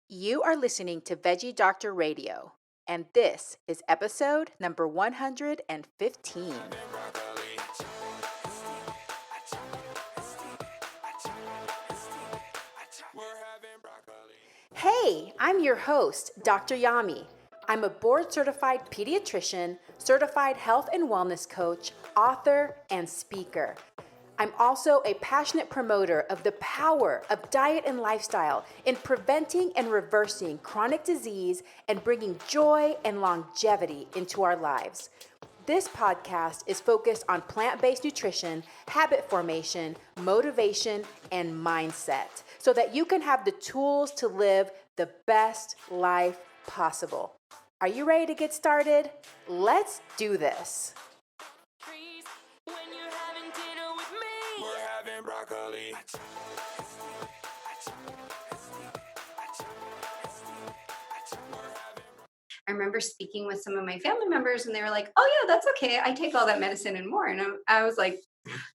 You are listening to Veggie Doctor Radio, and this is episode number 115. Hey, I'm your host, Dr. Yami. I'm a board-certified pediatrician, certified health and wellness coach, author, and speaker. I'm also a passionate promoter of the power of diet and lifestyle in preventing and reversing chronic disease and bringing joy and longevity into our lives. This podcast is focused on plant-based nutrition, habit formation, motivation, and mindset so that you can have the tools to live the best life possible. Are you ready to get started? Let's do this. Broccoli. I remember speaking with some of my family members and they were like, oh yeah, that's okay. I take all that medicine and more. And I was like,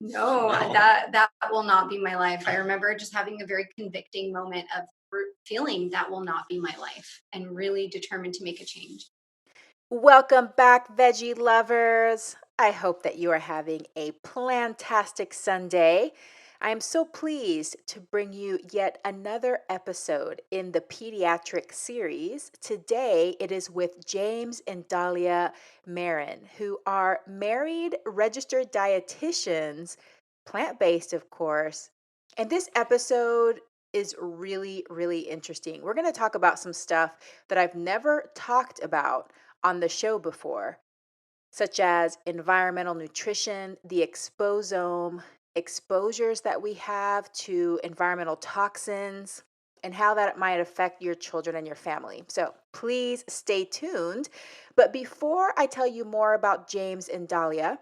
no, that will not be my life. I remember just having a very convicting moment of feeling that will not be my life and really determined to make a change. Welcome back, veggie lovers. I hope that you are having a plantastic Sunday. I am so pleased to bring you yet another episode in the pediatric series. Today, it is with James and Dahlia Marin, who are married, registered dietitians, plant-based, of course. And this episode is really, really interesting. We're going to talk about some stuff that I've never talked about on the show before, such as environmental nutrition, the exposome, exposures that we have to environmental toxins, and how that might affect your children and your family. So please stay tuned. But before I tell you more about James and Dahlia,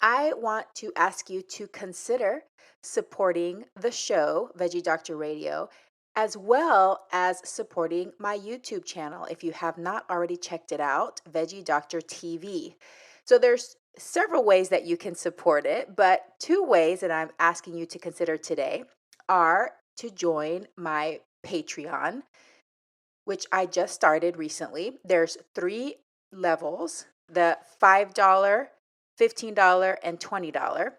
I want to ask you to consider supporting the show, Veggie Doctor Radio, as well as supporting my YouTube channel. If you have not already checked it out, Veggie Doctor TV. So there's several ways that you can support it, but two ways that I'm asking you to consider today are to join my Patreon, which I just started recently. There's 3 levels, the $5, $15, and $20.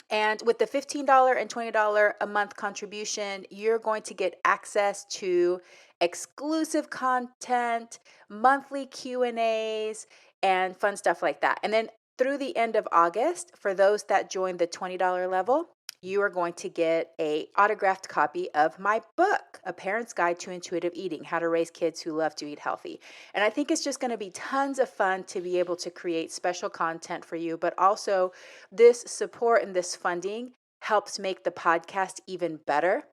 And with the $15 and $20 a month contribution, you're going to get access to exclusive content, monthly Q&As, and fun stuff like that. And then through the end of August, for those that join the $20 level, you are going to get an autographed copy of my book, A Parent's Guide to Intuitive Eating, How to Raise Kids Who Love to Eat Healthy. And I think it's just going to be tons of fun to be able to create special content for you, but also this support and this funding helps make the podcast even better,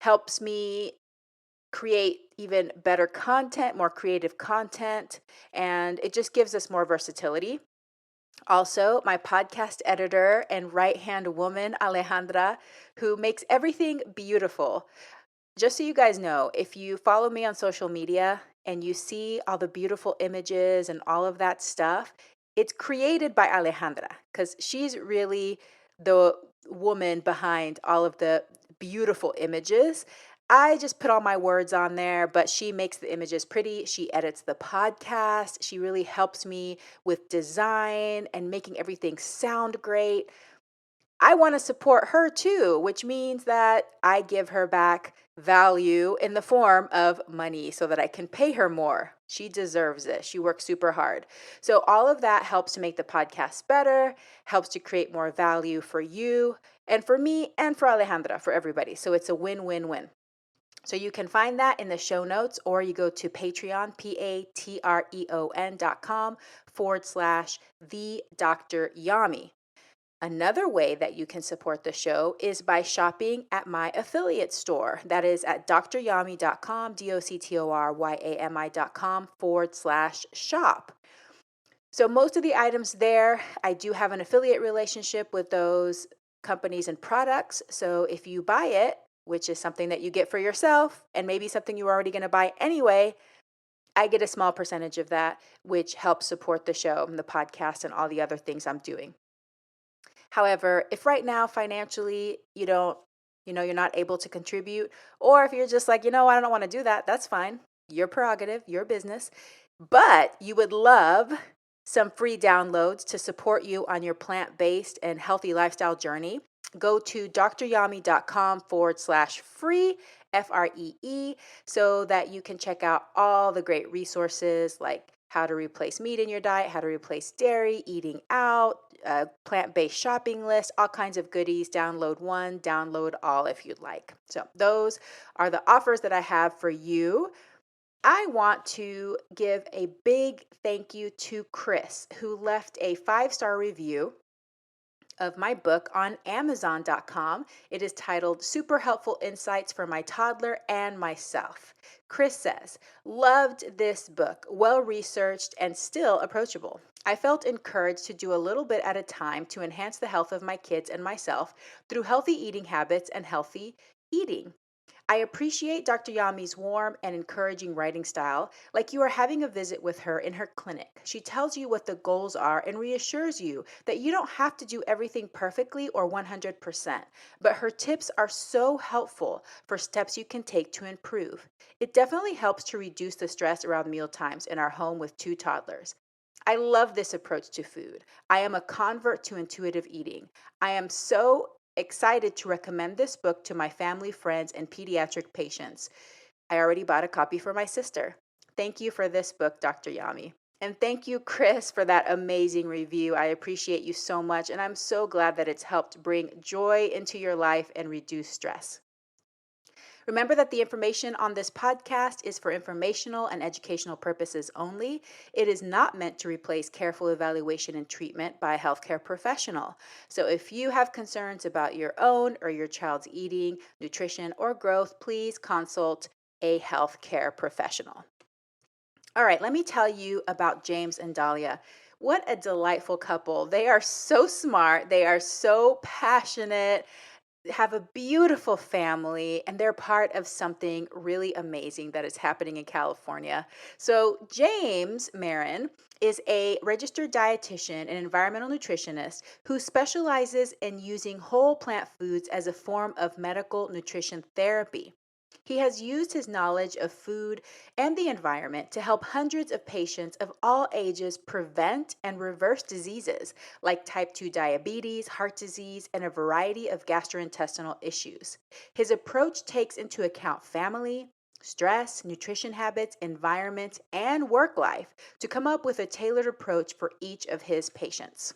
helps me create even better content, more creative content, and it just gives us more versatility. Also, my podcast editor and right-hand woman, Alejandra, who makes everything beautiful. Just so you guys know, if you follow me on social media and you see all the beautiful images and all of that stuff, it's created by Alejandra because she's really the woman behind all of the beautiful images. I just put all my words on there, but she makes the images pretty. She edits the podcast. She really helps me with design and making everything sound great. I want to support her too, which means that I give her back value in the form of money so that I can pay her more. She deserves it. She works super hard. So all of that helps to make the podcast better, helps to create more value for you and for me and for Alejandra, for everybody. So it's a win-win-win. So you can find that in the show notes, or you go to Patreon, patreon.com/the Dr. Yami. Another way that you can support the show is by shopping at my affiliate store. That is at dryami.com, doctoryami.com/shop. So most of the items there, I do have an affiliate relationship with those companies and products. So if you buy it, which is something that you get for yourself and maybe something you were already going to buy anyway, I get a small percentage of that, which helps support the show and the podcast and all the other things I'm doing. However, if right now financially you don't you're not able to contribute, or if you're just like, I don't want to do that, that's fine. Your prerogative, your business. But you would love some free downloads to support you on your plant-based and healthy lifestyle journey. Go to dryami.com/free, FREE, so that you can check out all the great resources like how to replace meat in your diet, how to replace dairy, eating out, plant-based shopping list, all kinds of goodies. Download one, download all if you'd like. So those are the offers that I have for you. I want to give a big thank you to Chris, who left a 5-star review of my book on Amazon.com. It is titled Super Helpful Insights for My Toddler and Myself. Chris says, loved this book, well researched and still approachable. I felt encouraged to do a little bit at a time to enhance the health of my kids and myself through healthy eating habits and healthy eating. I appreciate Dr. Yami's warm and encouraging writing style, like you are having a visit with her in her clinic. She tells you what the goals are and reassures you that you don't have to do everything perfectly or 100%, but her tips are so helpful for steps you can take to improve. It definitely helps to reduce the stress around meal times in our home with 2 toddlers. I love this approach to food. I am a convert to intuitive eating. I am so excited to recommend this book to my family, friends, and pediatric patients. I already bought a copy for my sister. Thank you for this book, Dr. Yami. And thank you, Chris, for that amazing review. I appreciate you so much, and I'm so glad that it's helped bring joy into your life and reduce stress. Remember that the information on this podcast is for informational and educational purposes only. It is not meant to replace careful evaluation and treatment by a healthcare professional. So if you have concerns about your own or your child's eating, nutrition, or growth, please consult a healthcare professional. All right, let me tell you about James and Dahlia. What a delightful couple. They are so smart. They are so passionate, have a beautiful family, and they're part of something really amazing that is happening in California. So James Marin is a registered dietitian and environmental nutritionist who specializes in using whole plant foods as a form of medical nutrition therapy. He has used his knowledge of food and the environment to help hundreds of patients of all ages prevent and reverse diseases like type 2 diabetes, heart disease, and a variety of gastrointestinal issues. His approach takes into account family, stress, nutrition habits, environment, and work life to come up with a tailored approach for each of his patients.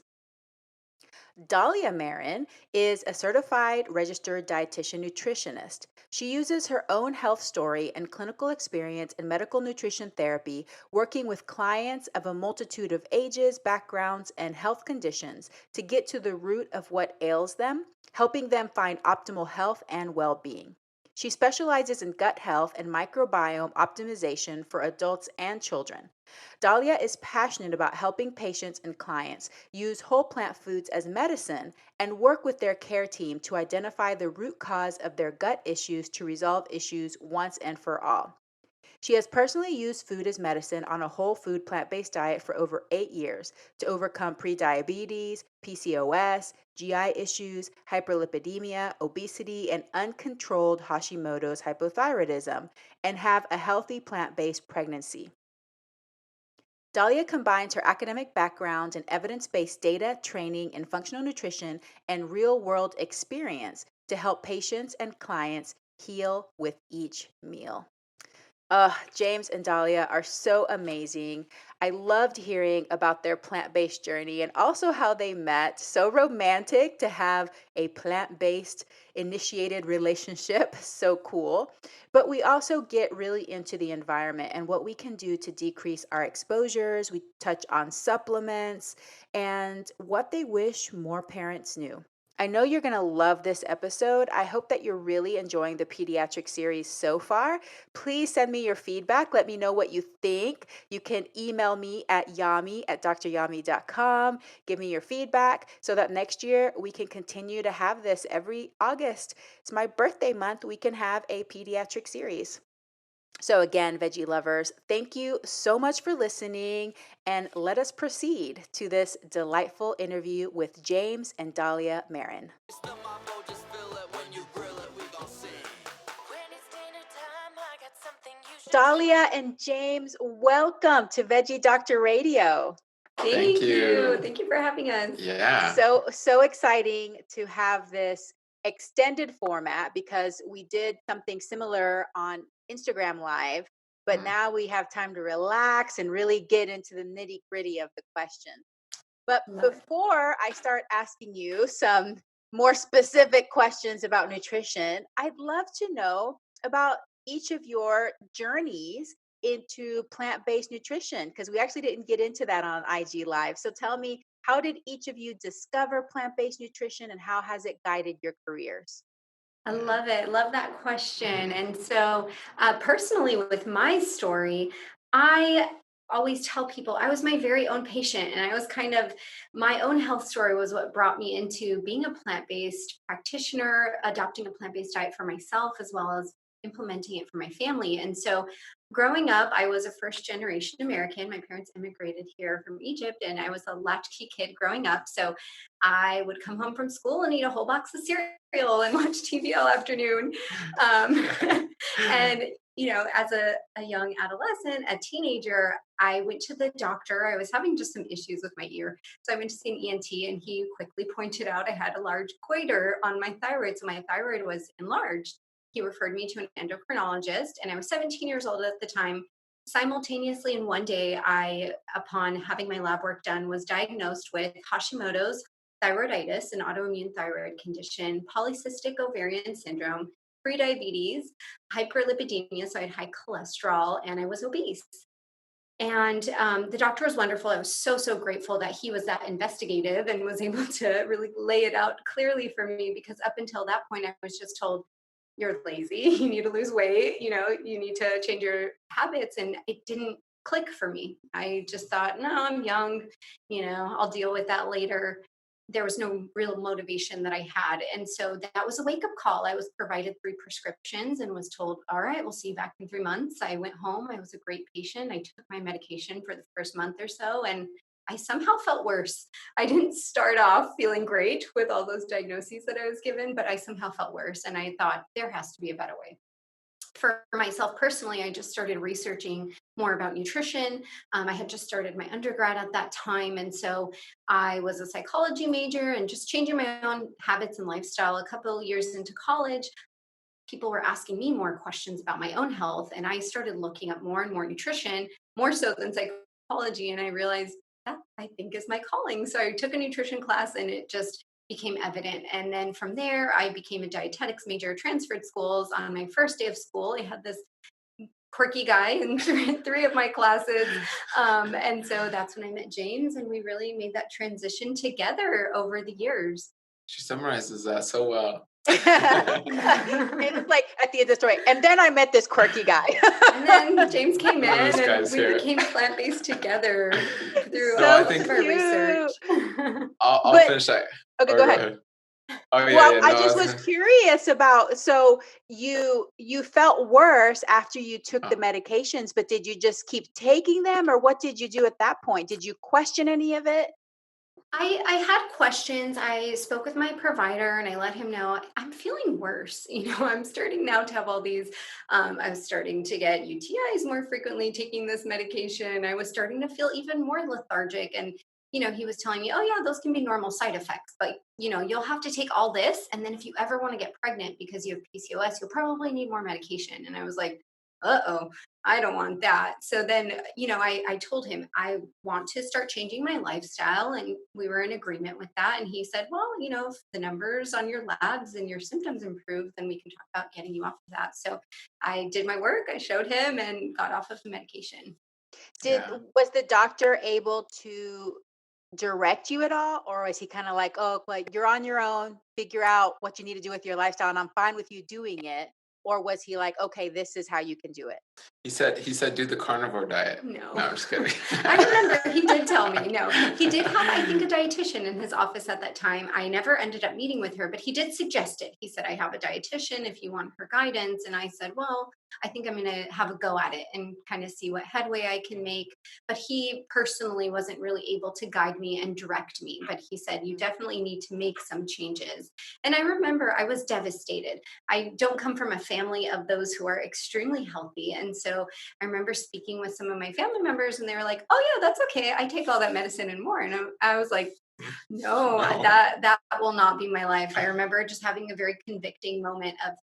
Dahlia Marin is a certified registered dietitian nutritionist. She uses her own health story and clinical experience in medical nutrition therapy, working with clients of a multitude of ages, backgrounds, and health conditions to get to the root of what ails them, helping them find optimal health and well-being. She specializes in gut health and microbiome optimization for adults and children. Dahlia is passionate about helping patients and clients use whole plant foods as medicine and work with their care team to identify the root cause of their gut issues to resolve issues once and for all. She has personally used food as medicine on a whole food plant-based diet for over 8 years to overcome prediabetes, PCOS, GI issues, hyperlipidemia, obesity, and uncontrolled Hashimoto's hypothyroidism, and have a healthy plant-based pregnancy. Dahlia combines her academic background in evidence-based data, training in functional nutrition, and real-world experience to help patients and clients heal with each meal. James and Dahlia are so amazing. I loved hearing about their plant-based journey and also how they met. So romantic to have a plant-based initiated relationship. So cool. But we also get really into the environment and what we can do to decrease our exposures. We touch on supplements and what they wish more parents knew. I know you're going to love this episode. I hope that you're really enjoying the pediatric series so far. Please send me your feedback. Let me know what you think. You can email me at yami@dryami.com. Give me your feedback so that next year we can continue to have this every August. It's my birthday month. We can have a pediatric series. So again, veggie lovers, thank you so much for listening, and let us proceed to this delightful interview with James and Dahlia Marin. Dahlia and James, welcome to Veggie Doctor Radio. Thank you. Thank you for having us. Yeah. So exciting to have this extended format because we did something similar on Instagram Live, but now we have time to relax and really get into the nitty-gritty of the questions. But before I start asking you some more specific questions about nutrition, I'd love to know about each of your journeys into plant-based nutrition because we actually didn't get into that on IG Live. So tell me, how did each of you discover plant-based nutrition and how has it guided your careers? I love it. Love that question. And so, personally, with my story, I always tell people I was my very own patient, and I was kind of my own health story was what brought me into being a plant based practitioner, adopting a plant based diet for myself, as well as implementing it for my family. And so, growing up, I was a first generation American. My parents immigrated here from Egypt, and I was a latchkey kid growing up. So, I would come home from school and eat a whole box of cereal and watch TV all afternoon. Um, and, as a young adolescent, a teenager, I went to the doctor. I was having just some issues with my ear. So I went to see an ENT and he quickly pointed out I had a large goiter on my thyroid. So my thyroid was enlarged. He referred me to an endocrinologist and I was 17 years old at the time. Simultaneously, in one day, upon having my lab work done, was diagnosed with Hashimoto's thyroiditis, an autoimmune thyroid condition, polycystic ovarian syndrome, prediabetes, hyperlipidemia, so I had high cholesterol, and I was obese. And the doctor was wonderful. I was so grateful that he was that investigative and was able to really lay it out clearly for me because up until that point, I was just told, you're lazy, you need to lose weight, you need to change your habits. And it didn't click for me. I just thought, no, I'm young, I'll deal with that later. There was no real motivation that I had. And so that was a wake up call. I was provided 3 prescriptions and was told, all right, we'll see you back in 3 months. I went home. I was a great patient. I took my medication for the first month or so, and I somehow felt worse. I didn't start off feeling great with all those diagnoses that I was given, but I somehow felt worse. And I thought there has to be a better way. For myself personally, I just started researching more about nutrition. I had just started my undergrad at that time. And so I was a psychology major and just changing my own habits and lifestyle. A couple of years into college, people were asking me more questions about my own health. And I started looking up more and more nutrition, more so than psychology. And I realized that I think is my calling. So I took a nutrition class and it just became evident. And then from there, I became a dietetics major, transferred schools. On my first day of school, I had this quirky guy in 3 of my classes. And so that's when I met James, and we really made that transition together over the years. She summarizes that so well. It's like at the end of the story. And then I met this quirky guy. And then James came in and we became plant-based together through So all of our research. I'll finish that. Okay, go ahead. Oh, yeah, Well, yeah, no, I just was curious about, so you felt worse after you took the medications, but did you just keep taking them or what did you do at that point? Did you question any of it? I had questions. I spoke with my provider and I let him know I'm feeling worse. I'm starting now to have all these, I was starting to get UTIs more frequently taking this medication. I was starting to feel even more lethargic. And, he was telling me, oh yeah, those can be normal side effects, but you'll have to take all this. And then if you ever want to get pregnant because you have PCOS, you'll probably need more medication. And I was like, uh-oh, I don't want that. So then, I told him I want to start changing my lifestyle. And we were in agreement with that. And he said, well, if the numbers on your labs and your symptoms improve, then we can talk about getting you off of that. So I did my work. I showed him and got off of the medication. Was the doctor able to direct you at all? Or was he kind of like, oh, like you're on your own, figure out what you need to do with your lifestyle and I'm fine with you doing it? Or was he like, okay, this is how you can do it? He said, do the carnivore diet. No, I'm just kidding. I remember he did tell me, no, he did have, I think, a dietitian in his office at that time. I never ended up meeting with her, but he did suggest it. He said, I have a dietitian if you want her guidance. And I said, well, I think I'm going to have a go at it and kind of see what headway I can make. But he personally wasn't really able to guide me and direct me. But he said, you definitely need to make some changes. And I remember I was devastated. I don't come from a family of those who are extremely healthy. And so I remember speaking with some of my family members, and they were like, oh, yeah, that's okay. I take all that medicine and more. And I was like, no, that will not be my life. I remember just having a very convicting moment of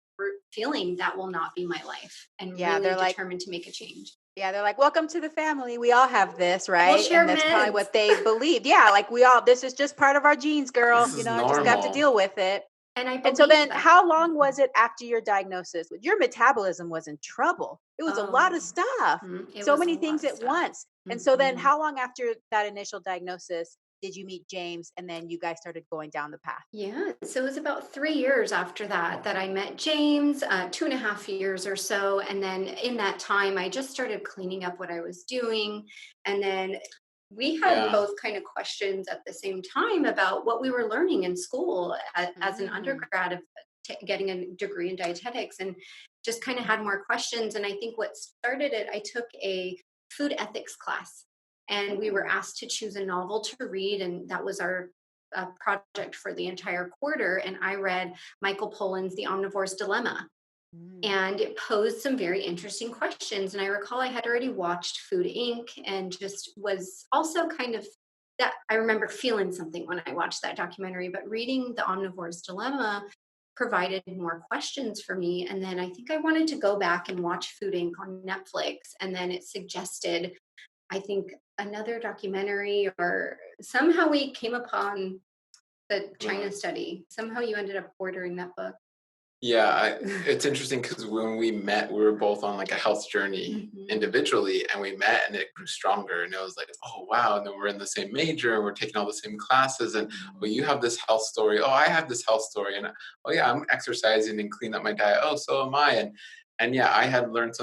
feeling that will not be my life, and really determined to make a change. Yeah, they're like, welcome to the family. We all have this, right? We'll share and that's probably meds. what they believed. Yeah, like this is just part of our genes, girl. This is Just got to normal. deal with it. And so then that. how long was it after your diagnosis? Your metabolism was in trouble. It was a lot of stuff. So many things at once. And so then how long after that initial diagnosis did you meet James, and then you guys started going down the path? Yeah, so it was about 3 years after that I met James, 2.5 years or so. And then in that time, I just started cleaning up what I was doing. And then we had both kind of questions at the same time about what we were learning in school as an undergrad of getting a degree in dietetics, and just kind of had more questions. And I think what started it, I took a food ethics class, and we were asked to choose a novel to read, and that was our project for the entire quarter. And I read Michael Pollan's The Omnivore's Dilemma, and it posed some very interesting questions. And I recall I had already watched Food Inc. and just was also kind of that I remember feeling something when I watched that documentary, but reading The Omnivore's Dilemma provided more questions for me. And then I think I wanted to go back and watch Food Inc. on Netflix. And then it suggested, I think, another documentary, or somehow we came upon the China study. Somehow you ended up ordering that book. Yeah, it's interesting because when we met, we were both on like a health journey individually, and we met and it grew stronger. And it was like, oh, wow. And then we're in the same major and we're taking all the same classes. And well, you have this health story. Oh, I have this health story. And oh, yeah, I'm exercising and clean up my diet. Oh, so am I. And yeah, I had learned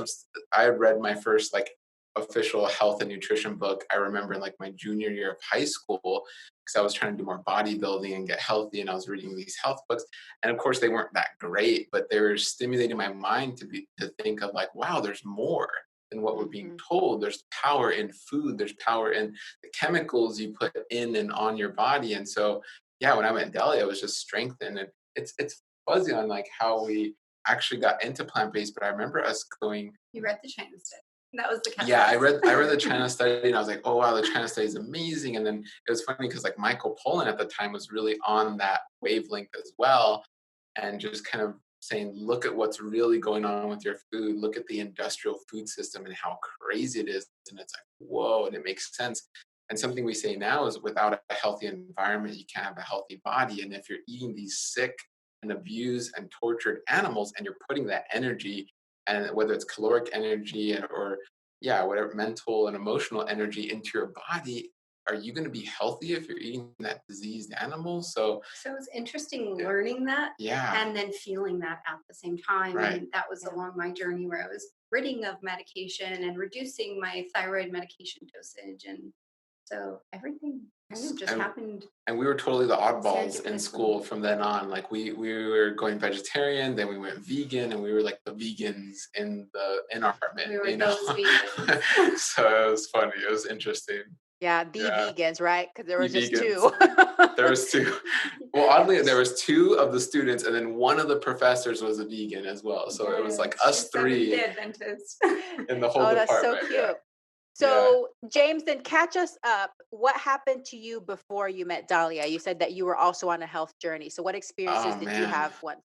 I had read my first like official health and nutrition book. I remember in like my junior year of high school, because I was trying to do more bodybuilding and get healthy, and I was reading these health books. And of course they weren't that great, but they were stimulating my mind to think of like, wow, there's more than what we're being told. There's power in food, there's power in the chemicals you put in and on your body. And so yeah, when I went Dahlia, it was just strengthened. And it's fuzzy on like how we actually got into plant-based, but I remember us going. You read the China study. That was the catalyst. Yeah, I read the China study, and I was like, oh wow, the China study is amazing. And then it was funny because like Michael Pollan at the time was really on that wavelength as well, and just kind of saying, look at what's really going on with your food, look at the industrial food system and how crazy it is. And it's like, whoa, and it makes sense. And something we say now is without a healthy environment, you can't have a healthy body. And if you're eating these sick and abused and tortured animals, and you're putting that energy, and whether it's caloric energy or yeah, whatever mental and emotional energy into your body, are you going to be healthy if you're eating that diseased animal? So it's interesting learning that, and then feeling that at the same time. Right. And that was along my journey where I was ridding of medication and reducing my thyroid medication dosage. And so everything kind of just happened. And we were totally the oddballs in school from then on. Like we were going vegetarian, then we went vegan, and we were like the vegans in our apartment. We were those vegans. So it was funny. It was interesting. Yeah, vegans, right? Because there was just vegans. two. There was two. Well, oddly, there was two of the students, and then one of the professors was a vegan as well. So it was like us three in the whole department. That's so cute. Yeah. So James, then catch us up. What happened to you before you met Dahlia? You said that you were also on a health journey. So what experiences did you have once?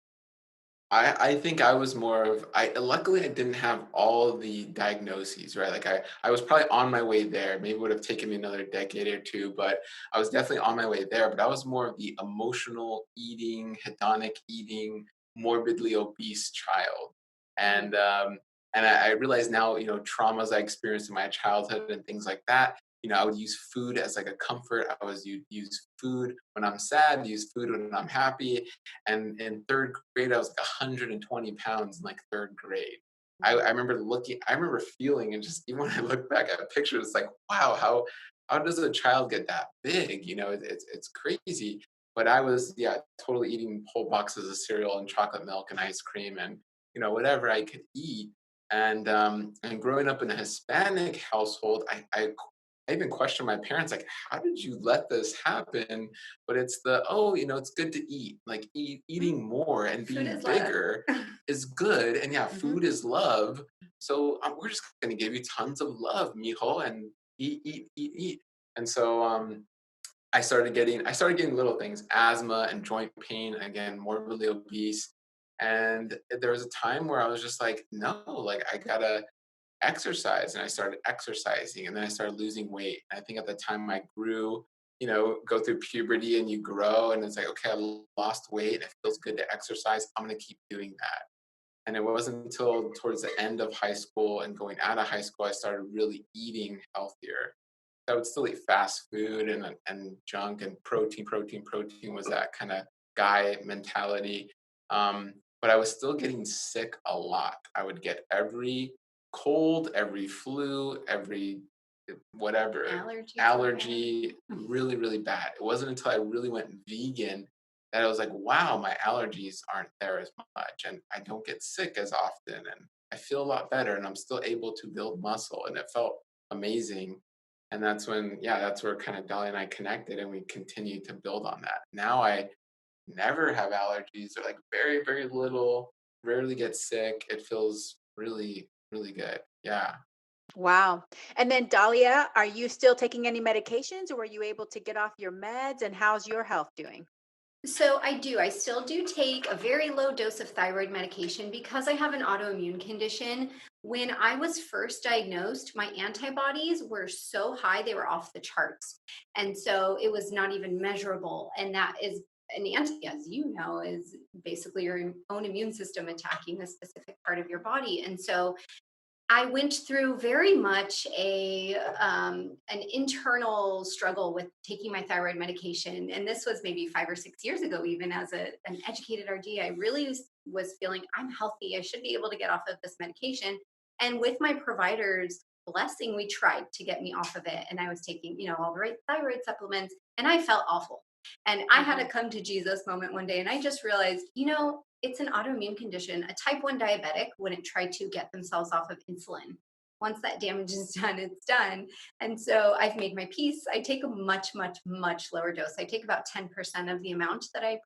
I think I was more of, luckily I didn't have all the diagnoses, right? Like I was probably on my way there. Maybe it would have taken me another decade or two, but I was definitely on my way there. But I was more of the emotional eating, hedonic eating, morbidly obese child. And I realize now, traumas I experienced in my childhood and things like that, I would use food as like a comfort. I was use food when I'm sad, use food when I'm happy. And in third grade, I was like 120 pounds in like third grade. I remember feeling, and just even when I look back at pictures, it's like, wow, how does a child get that big? It's crazy. But I was, totally eating whole boxes of cereal and chocolate milk and ice cream and, whatever I could eat. And growing up in a Hispanic household, I even questioned my parents, like, how did you let this happen? But it's it's good to eat, like eating more and Food being is love. bigger is good. And yeah, Mhm. food is love. So we're just going to give you tons of love, mijo, and eat, eat, eat, eat. And so I started getting little things, asthma and joint pain, again, morbidly obese. And there was a time where I was just like, no, like I gotta exercise. And I started exercising, and then I started losing weight. And I think at the time I grew, go through puberty and you grow, and it's like, okay, I lost weight. It feels good to exercise. I'm gonna keep doing that. And it wasn't until towards the end of high school and going out of high school, I started really eating healthier. I would still eat fast food and junk and protein was that kind of guy mentality. But I was still getting sick a lot. I would get every cold, every flu, every whatever allergy, really, really bad. It wasn't until I really went vegan that I was like, wow, my allergies aren't there as much, and I don't get sick as often, and I feel a lot better, and I'm still able to build muscle, and it felt amazing. And that's where kind of Dahlia and I connected, and we continue to build on that. Now I never have allergies, or like very, very little, rarely get sick. It feels really, really good. Yeah. Wow. And then Dahlia, are you still taking any medications, or were you able to get off your meds, and how's your health doing? So I do. I still do take a very low dose of thyroid medication because I have an autoimmune condition. When I was first diagnosed, my antibodies were so high, they were off the charts. And so it was not even measurable. And that is an anti, as you know, is basically your own immune system attacking a specific part of your body. And so I went through very much an internal struggle with taking my thyroid medication, and this was maybe 5 or 6 years ago. Even as an educated RD, I really was feeling I'm healthy. I should be able to get off of this medication. And with my provider's blessing, we tried to get me off of it, and I was taking all the right thyroid supplements, and I felt awful. And I had a come to Jesus moment one day, and I just realized, it's an autoimmune condition. A type 1 diabetic wouldn't try to get themselves off of insulin. Once that damage is done, it's done. And so I've made my peace. I take a much, much, much lower dose. I take about 10% of the amount that I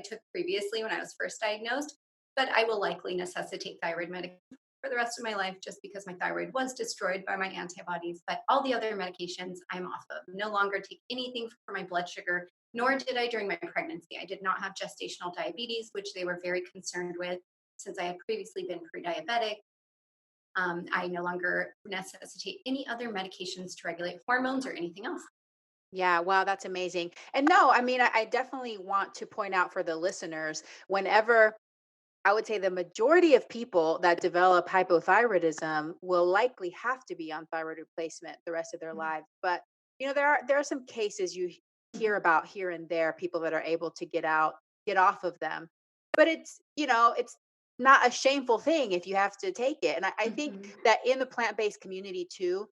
took previously when I was first diagnosed, but I will likely necessitate thyroid medication for the rest of my life just because my thyroid was destroyed by my antibodies. But all the other medications I'm off of. No longer take anything for my blood sugar, nor did I during my pregnancy. I did not have gestational diabetes, which they were very concerned with since I had previously been pre-diabetic. I no longer necessitate any other medications to regulate hormones or anything else. Yeah, wow, that's amazing. And no, I mean, I definitely want to point out for the listeners, whenever I would say the majority of people that develop hypothyroidism will likely have to be on thyroid replacement the rest of their lives. But there are some cases you hear about here and there, people that are able to get off of them. But it's not a shameful thing if you have to take it. And I think Mhm. that in the plant-based community too,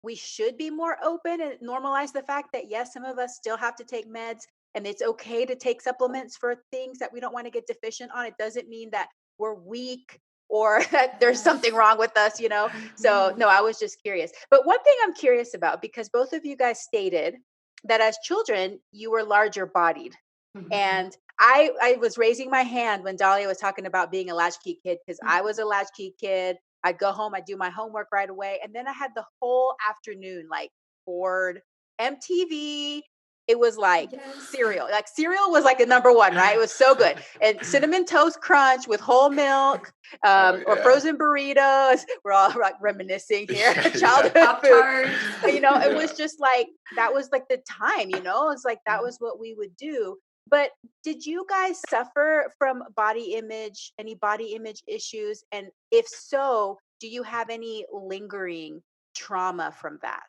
we should be more open and normalize the fact that yes, some of us still have to take meds, and it's okay to take supplements for things that we don't want to get deficient on. It doesn't mean that we're weak or that there's something Yes. wrong with us, you know? So, Mhm. no, I was just curious. But one thing I'm curious about, because both of you guys stated that as children, you were larger bodied. Mhm. And I was raising my hand when Dahlia was talking about being a latchkey kid, because I was a latchkey kid. I'd go home, I'd do my homework right away. And then I had the whole afternoon like bored, MTV. It was like Yes. cereal. Like cereal was like a number one, right? It was so good. And cinnamon toast crunch with whole milk, Oh or yeah. frozen burritos. We're all like reminiscing here. Yeah. Childhood Pop food. Tarts. It Yeah. was just like that was like the time, it's like that was what we would do. But did you guys suffer from any body image issues? And if so, do you have any lingering trauma from that?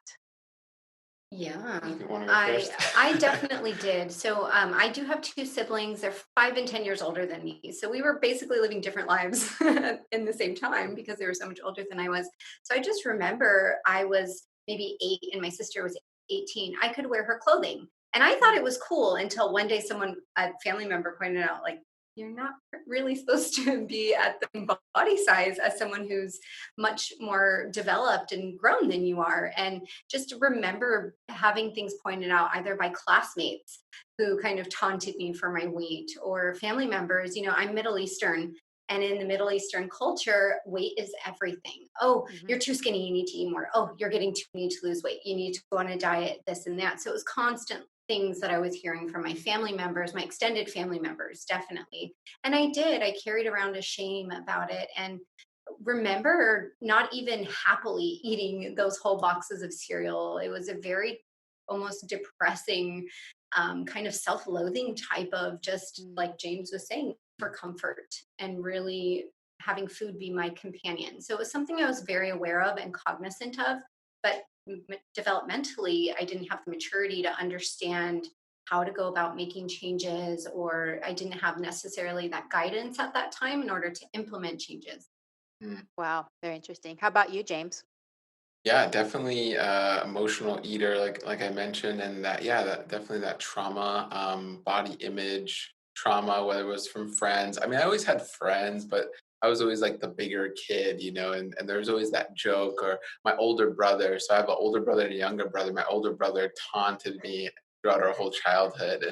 Yeah, You want to go I first? I definitely did. So I do have two siblings. They're 5 and 10 years older than me. So we were basically living different lives in the same time because they were so much older than I was. So I just remember I was maybe 8 and my sister was 18. I could wear her clothing. And I thought it was cool until one day a family member pointed out, like, you're not really supposed to be at the same body size as someone who's much more developed and grown than you are. And just remember having things pointed out either by classmates who kind of taunted me for my weight, or family members. I'm Middle Eastern. And in the Middle Eastern culture, weight is everything. Oh, Mhm. you're too skinny. You need to eat more. Oh, you're getting too, you need to lose weight. You need to go on a diet, this and that. So it was constant things that I was hearing from my family members, my extended family members, definitely. And I carried around a shame about it. And remember not even happily eating those whole boxes of cereal. It was a very almost depressing kind of self-loathing type of, just Mm. like James was saying, for comfort and really having food be my companion. So it was something I was very aware of and cognizant of, but developmentally, I didn't have the maturity to understand how to go about making changes, or I didn't have necessarily that guidance at that time in order to implement changes. Mm. Wow, very interesting. How about you, James? Yeah, definitely emotional eater, like I mentioned, and that yeah, that definitely that trauma, body image trauma, whether it was from friends. I mean, I always had friends, but I was always like the bigger kid, and there was always that joke, or my older brother. So I have an older brother and a younger brother. My older brother taunted me throughout our whole childhood,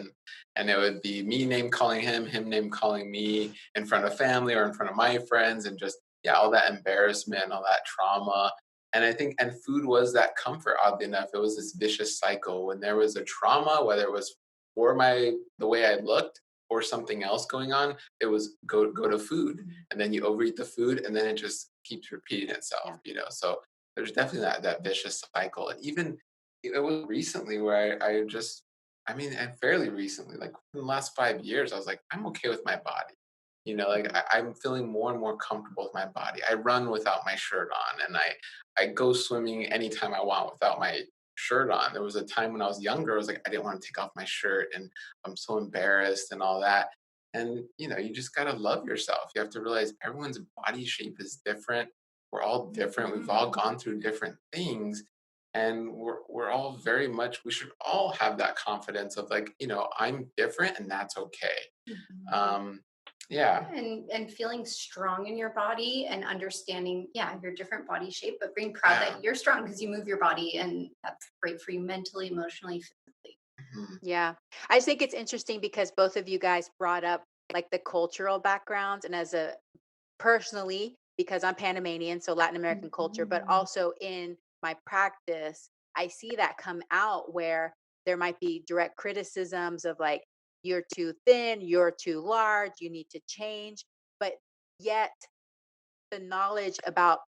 and it would be me name calling him name calling me in front of family or in front of my friends, and just yeah, all that embarrassment, all that trauma. And I think, and food was that comfort, oddly enough. It was this vicious cycle. When there was a trauma, whether it was for the way I looked or something else going on, it was go to food. And then you overeat the food, and then it just keeps repeating itself, Yeah. So there's definitely that vicious cycle. And even it was recently where I just, I mean, and fairly recently, like in the last 5 years, I was like, I'm okay with my body. Like Mhm. I'm feeling more and more comfortable with my body. I run without my shirt on, and I go swimming anytime I want without my shirt on. There was a time when I was younger, I was like, I didn't want to take off my shirt, and I'm so embarrassed and all that. And you just gotta love yourself. You have to realize everyone's body shape is different. We're all different. We've all gone through different things. And we're all very much, we should all have that confidence of like, I'm different and that's okay. Mhm. Um, yeah, And feeling strong in your body and understanding, yeah, your different body shape, but being proud yeah. that you're strong because you move your body, and that's great for you mentally, emotionally, physically. Mhm. Yeah. I just think it's interesting because both of you guys brought up like the cultural backgrounds, and as a personally, because I'm Panamanian, so Latin American culture, but Mhm. also in my practice, I see that come out where there might be direct criticisms of like, you're too thin, you're too large, you need to change. But yet, the knowledge about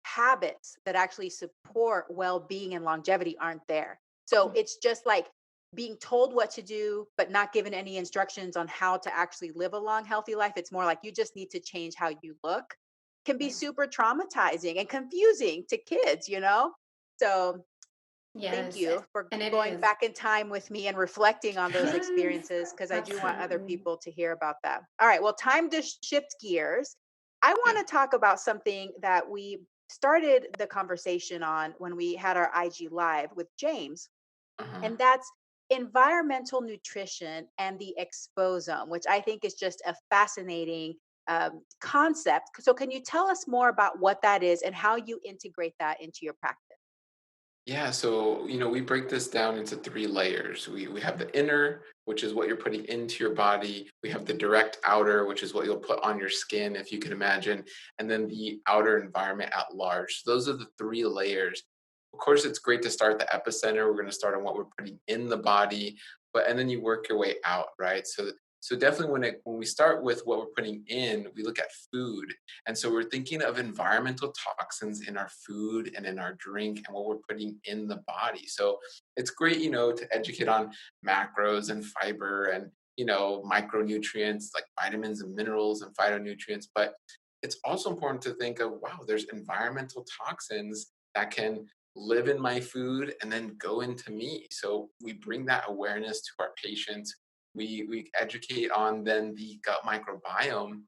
habits that actually support well-being and longevity aren't there. So it's just like being told what to do, but not given any instructions on how to actually live a long, healthy life. It's more like you just need to change how you look. Can be Yes. super traumatizing and confusing to kids. So thank Yes. you for And it going is. back in time with me and reflecting on those Yes. experiences, because I do want other Absolutely. people to hear about that. All right, well, time to shift gears. I Yeah. want to talk about something that we started the conversation on when we had our IG live with James, Uh-huh. and that's environmental nutrition and the exposome, which I think is just a fascinating concept. So, can you tell us more about what that is and how you integrate that into your practice? Yeah, so we break this down into three layers. We have the inner, which is what you're putting into your body. We have the direct outer, which is what you'll put on your skin, if you can imagine, and then the outer environment at large. So those are the three layers. Of course, it's great to start at the epicenter. We're going to start on what we're putting in the body, and then you work your way out, right? So definitely when we start with what we're putting in, we look at food. And so we're thinking of environmental toxins in our food and in our drink and what we're putting in the body. So it's great, to educate on macros and fiber and, micronutrients like vitamins and minerals and phytonutrients. But it's also important to think of, wow, there's environmental toxins that can live in my food and then go into me. So we bring that awareness to our patients. We educate on then the gut microbiome,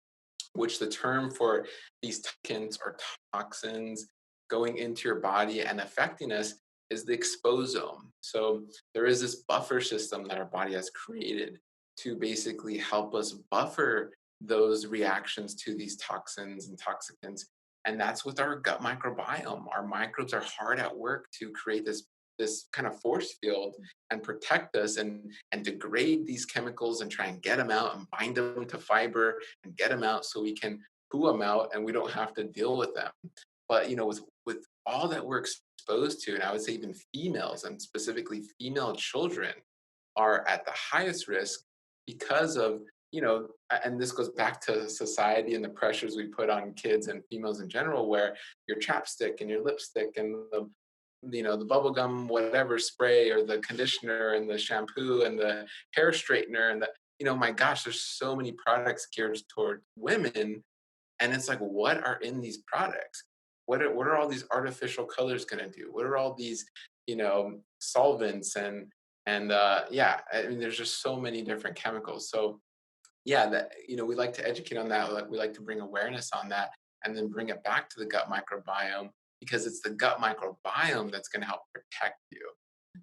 which the term for these toxins or toxins going into your body and affecting us is the exposome. So there is this buffer system that our body has created to basically help us buffer those reactions to these toxins and toxicants. And that's with our gut microbiome. Our microbes are hard at work to create this kind of force field and protect us and degrade these chemicals and try and get them out and bind them to fiber and get them out so we can poo them out and we don't have to deal with them. But with all that we're exposed to, and I would say even females and specifically female children are at the highest risk because of, and this goes back to society and the pressures we put on kids and females in general, where your chapstick and your lipstick and the bubble gum, whatever spray or the conditioner and the shampoo and the hair straightener and my gosh, there's so many products geared toward women. And it's like, what are in these products? What are all these artificial colors going to do? What are all these, solvents and yeah, I mean, there's just so many different chemicals. So yeah, that we like to educate on that. We like to bring awareness on that, and then bring it back to the gut microbiome because it's the gut microbiome that's going to help protect you.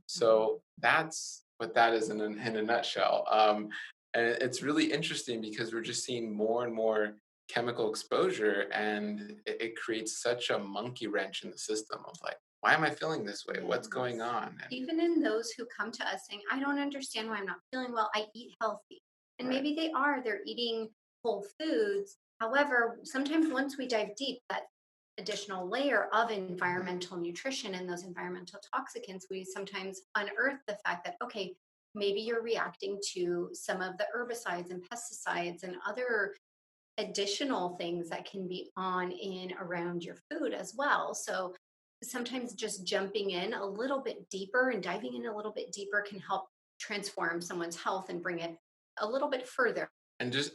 So that's what that is in a nutshell. And it's really interesting because we're just seeing more and more chemical exposure, and it creates such a monkey wrench in the system of like, why am I feeling this way? What's going on? And, Even in those who come to us saying, I don't understand why I'm not feeling well, I eat healthy. And right. maybe they're eating whole foods. However, sometimes once we dive deep, that additional layer of environmental nutrition and those environmental toxicants, we sometimes unearth the fact that, okay, maybe you're reacting to some of the herbicides and pesticides and other additional things that can be on in around your food as well. So sometimes just jumping in a little bit deeper and diving in a little bit deeper can help transform someone's health and bring it a little bit further. And just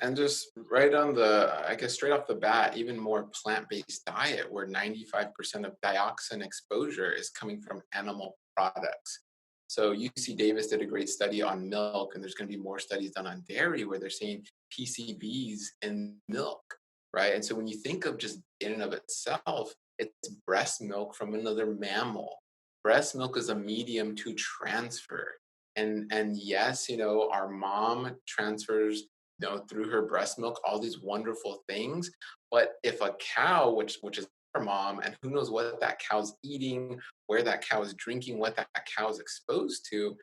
right on the, I guess straight off the bat, even more plant-based diet where 95% of dioxin exposure is coming from animal products. So UC Davis did a great study on milk, and there's going to be more studies done on dairy where they're seeing PCBs in milk, right? And so when you think of just in and of itself, it's breast milk from another mammal. Breast milk is a medium to transfer. And yes, our mom transfers through her breast milk, all these wonderful things. But if a cow, which is our mom, and who knows what that cow's eating, where that cow is drinking, what that cow is exposed to,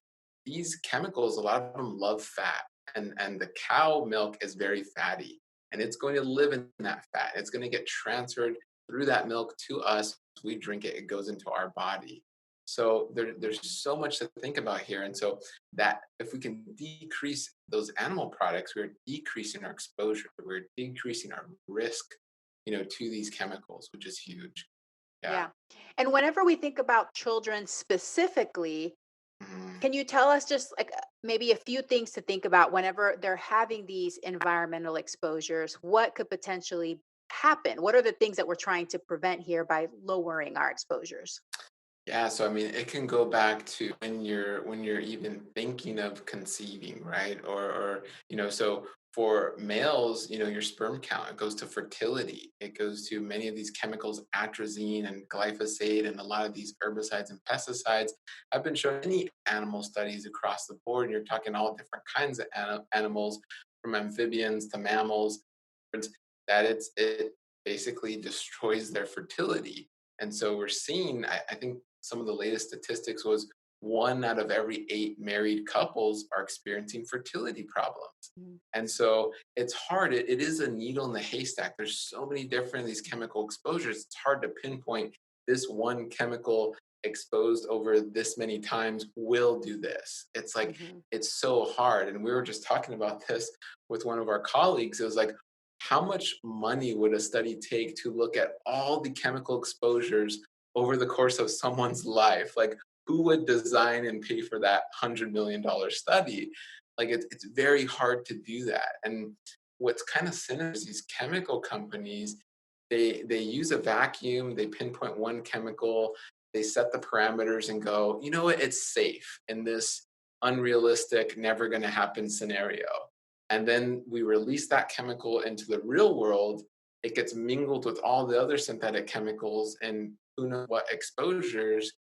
these chemicals, a lot of them love fat. And the cow milk is very fatty. And it's going to live in that fat. It's going to get transferred through that milk to us. We drink it, it goes into our body. So there's so much to think about here. And so that if we can decrease those animal products, we're decreasing our exposure, we're decreasing our risk, to these chemicals, which is huge. Yeah. Yeah. And whenever we think about children specifically, Mhm. can you tell us just like maybe a few things to think about whenever they're having these environmental exposures? What could potentially happen? What are the things that we're trying to prevent here by lowering our exposures? Yeah, so I mean, it can go back to when you're even thinking of conceiving, right? Or so for males, your sperm count, it goes to fertility. It goes to many of these chemicals, atrazine and glyphosate, and a lot of these herbicides and pesticides. I've been showing many animal studies across the board, and you're talking all different kinds of animals, from amphibians to mammals, that it basically destroys their fertility. And so we're seeing, I think some of the latest statistics was 1 out of every 8 married couples are experiencing fertility problems. Mm. And so it's hard. It is a needle in the haystack. There's so many different these chemical exposures. It's hard to pinpoint this one chemical exposed over this many times will do this. It's like, Mhm. it's so hard. And we were just talking about this with one of our colleagues. It was like, how much money would a study take to look at all the chemical exposures over the course of someone's life? Like, who would design and pay for that $100 million study? Like, it's very hard to do that. And what's kind of sinister is these chemical companies, they use a vacuum, they pinpoint one chemical, they set the parameters and go, you know what, it's safe in this unrealistic, never going to happen scenario. And then we release that chemical into the real world. It gets mingled with all the other synthetic chemicals and who knows what exposures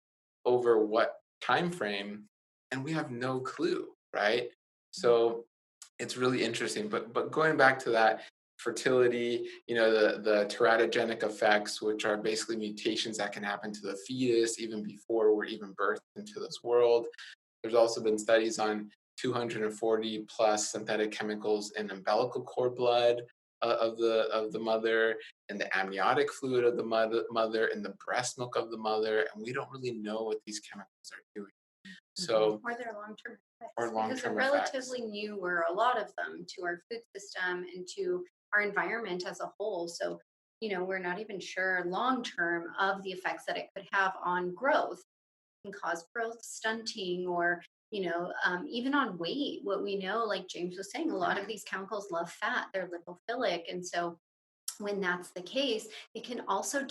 over what time frame, and we have no clue, right? So it's really interesting. But going back to that, fertility, the teratogenic effects, which are basically mutations that can happen to the fetus even before we're even birthed into this world. There's also been studies on 240 plus synthetic chemicals in umbilical cord blood of the mother, and the amniotic fluid of the mother, and the breast milk of the mother, and we don't really know what these chemicals are doing. So, or their long-term effects, or long-term because they're effects. relatively newer, a lot of them, to our food system and to our environment as a whole. So, we're not even sure long-term of the effects that it could have on growth. Can cause growth stunting, or even on weight. What we know, like James was saying, a lot of these chemicals love fat, they're lipophilic, and so when that's the case, it can also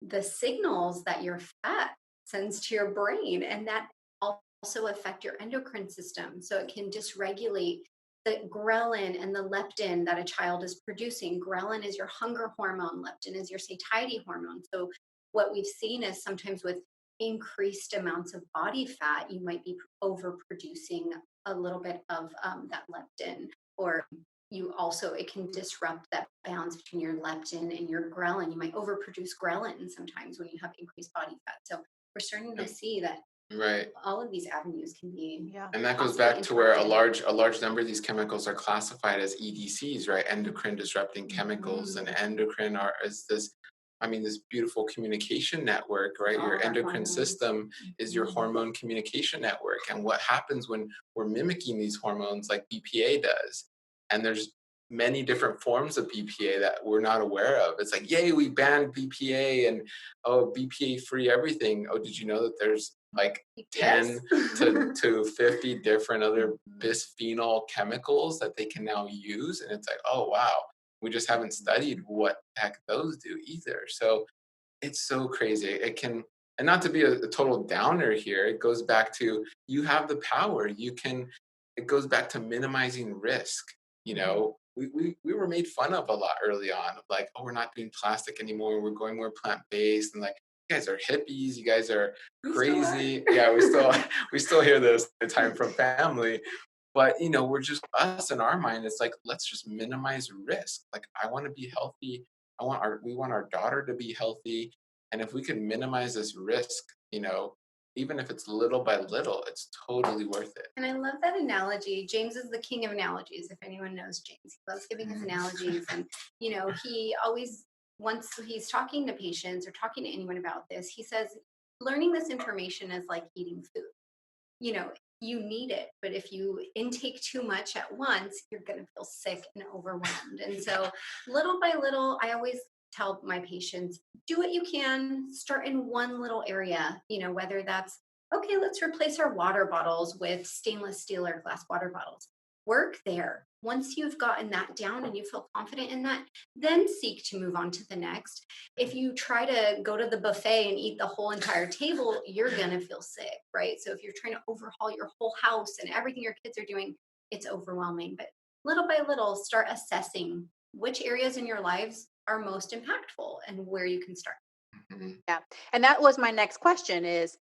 the signals that your fat sends to your brain, and that also affect your endocrine system. So it can dysregulate the ghrelin and the leptin that a child is producing. Ghrelin is your hunger hormone, leptin is your satiety hormone. So what we've seen is sometimes with increased amounts of body fat, you might be overproducing a little bit of that leptin, or it can disrupt that balance between your leptin and your ghrelin. You might overproduce ghrelin sometimes when you have increased body fat. So we're starting to see that Right. all of these avenues can be. Yeah. And that goes back to where a large number of these chemicals are classified as EDCs, right? Endocrine disrupting chemicals. And endocrine is this beautiful communication network, right? Your endocrine system is your hormone communication network. And what happens when we're mimicking these hormones like BPA does? And there's many different forms of BPA that we're not aware of. It's like, yay, we banned BPA, and BPA free everything. Oh, did you know that there's like 10 to 50 different other bisphenol chemicals that they can now use? And it's like, oh wow, we just haven't studied what the heck those do either. So it's so crazy. It can, and not to be a total downer here, it goes back to, you have the power. It goes back to minimizing risk. We were made fun of a lot early on, of like, oh, we're not doing plastic anymore, we're going more plant-based, and like, you guys are hippies, you guys are crazy. Yeah, we still hear this the time from family. But we're just, us in our mind, it's like, let's just minimize risk. Like, I want to be healthy. We want our daughter to be healthy. And if we can minimize this risk, even if it's little by little, it's totally worth it. And I love that analogy. James is the king of analogies. If anyone knows James, he loves giving his analogies. And, he always, once he's talking to patients or talking to anyone about this, he says, learning this information is like eating food. You need it, but if you intake too much at once, you're going to feel sick and overwhelmed. And so little by little, I always tell my patients, do what you can, start in one little area, whether that's, okay, let's replace our water bottles with stainless steel or glass water bottles. Work there. Once you've gotten that down and you feel confident in that, then seek to move on to the next. If you try to go to the buffet and eat the whole entire table, you're going to feel sick, right? So if you're trying to overhaul your whole house and everything your kids are doing, it's overwhelming. But little by little, start assessing which areas in your lives are most impactful and where you can start. Yeah. And that was my next question is,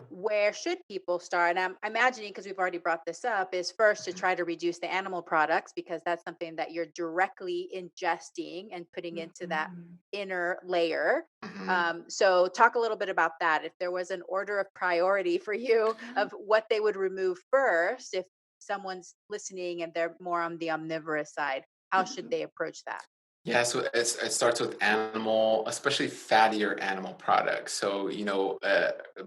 where should people start? And I'm imagining, because we've already brought this up, is first to try to reduce the animal products, because that's something that you're directly ingesting and putting into that inner layer. So talk a little bit about that. If there was an order of priority for you of what they would remove first, if someone's listening and they're more on the omnivorous side, how should they approach that? Yeah, so it starts with animal, especially fattier animal products. So,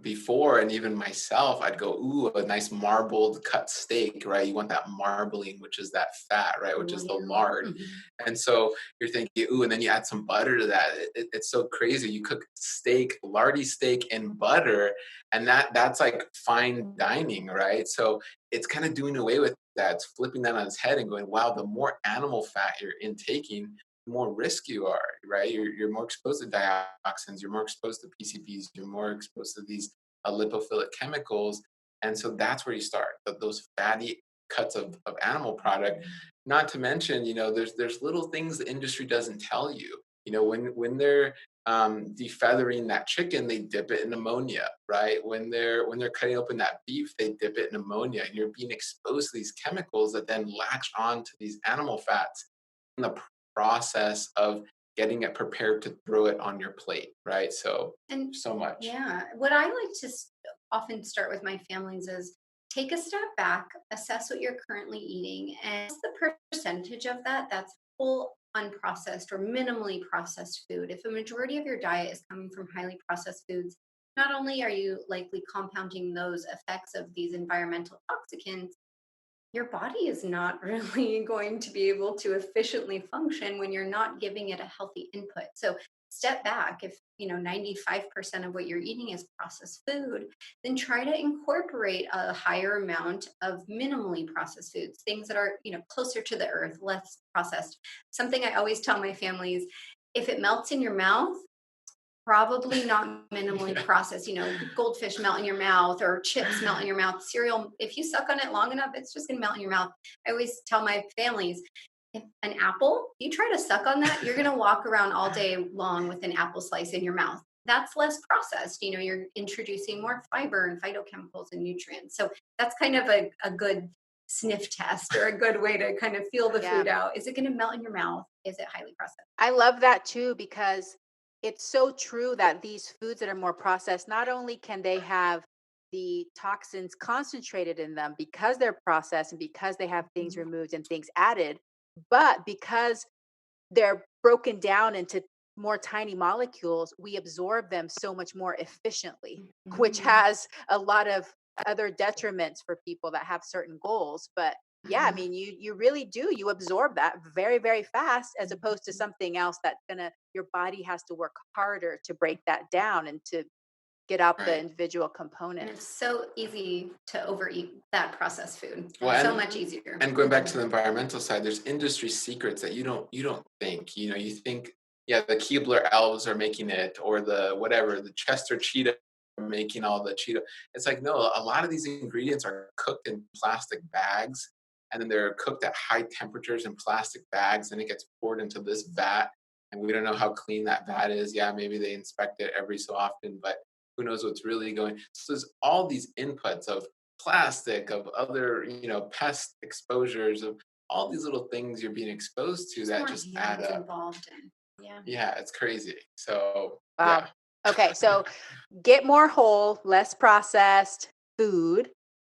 before, and even myself, I'd go, ooh, a nice marbled cut steak, right? You want that marbling, which is that fat, right? Which is the lard. And so you're thinking, ooh, and then you add some butter to that. It's so crazy. You cook steak, lardy steak in butter, and that's like fine dining, right? So it's kind of doing away with that. It's flipping that on its head and going, wow, the more animal fat you're intaking, more risk you are, right? You're more exposed to dioxins, you're more exposed to PCBs, you're more exposed to these lipophilic chemicals. And so that's where you start, those fatty cuts of animal product. Not to mention, there's little things the industry doesn't tell you. When they're defeathering that chicken, they dip it in ammonia, right? When they're cutting open that beef, they dip it in ammonia, and you're being exposed to these chemicals that then latch on to these animal fats in the process of getting it prepared to throw it on your plate, right? So And so much. yeah, what I like to often start with my families is take a step back, assess what you're currently eating, and what's the percentage of that that's whole, unprocessed, or minimally processed food. If a majority of your diet is coming from highly processed foods, not only are you likely compounding those effects of these environmental toxicants, your body is not really going to be able to efficiently function when you're not giving it a healthy input. So step back. If 95% of what you're eating is processed food, then try to incorporate a higher amount of minimally processed foods, things that are closer to the earth, less processed. Something I always tell my families: if it melts in your mouth, probably not minimally Yeah. processed. Goldfish melt in your mouth, or chips melt in your mouth. Cereal, if you suck on it long enough, it's just gonna melt in your mouth. I always tell my families, if an apple, you try to suck on that, you're gonna walk around all day long with an apple slice in your mouth. That's less processed. You're introducing more fiber and phytochemicals and nutrients. So that's kind of a good sniff test, or a good way to kind of feel the Yeah. food out. Is it gonna melt in your mouth? Is it highly processed? I love that too, because it's so true that these foods that are more processed, not only can they have the toxins concentrated in them because they're processed and because they have things Mhm. removed and things added, but because they're broken down into more tiny molecules, we absorb them so much more efficiently, which Mhm. has a lot of other detriments for people that have certain goals. But yeah, I Mhm. mean, you really do. You absorb that very, very fast, as opposed to Mhm. something else that your body has to work harder to break that down and to get out the Right. individual And it's components. so easy to overeat that processed food. Well, So and much easier. and going back to the environmental side, there's industry secrets that you don't think. You think, yeah, the Keebler elves are making it, or the whatever, the Chester cheetah are making all the Cheeto. It's like, no, a lot of these ingredients are cooked in plastic bags, and then they're cooked at high temperatures in plastic bags, and it gets poured into this vat, and we don't know how clean that vat is. Yeah, maybe they inspect it every so often, but who knows what's really going. So there's all these inputs of plastic, of other, pest exposures, of all these little things you're being exposed to There's that more just add hands up. involved in. Yeah. Yeah, it's crazy. So Wow. yeah. Okay, so get more whole, less processed food.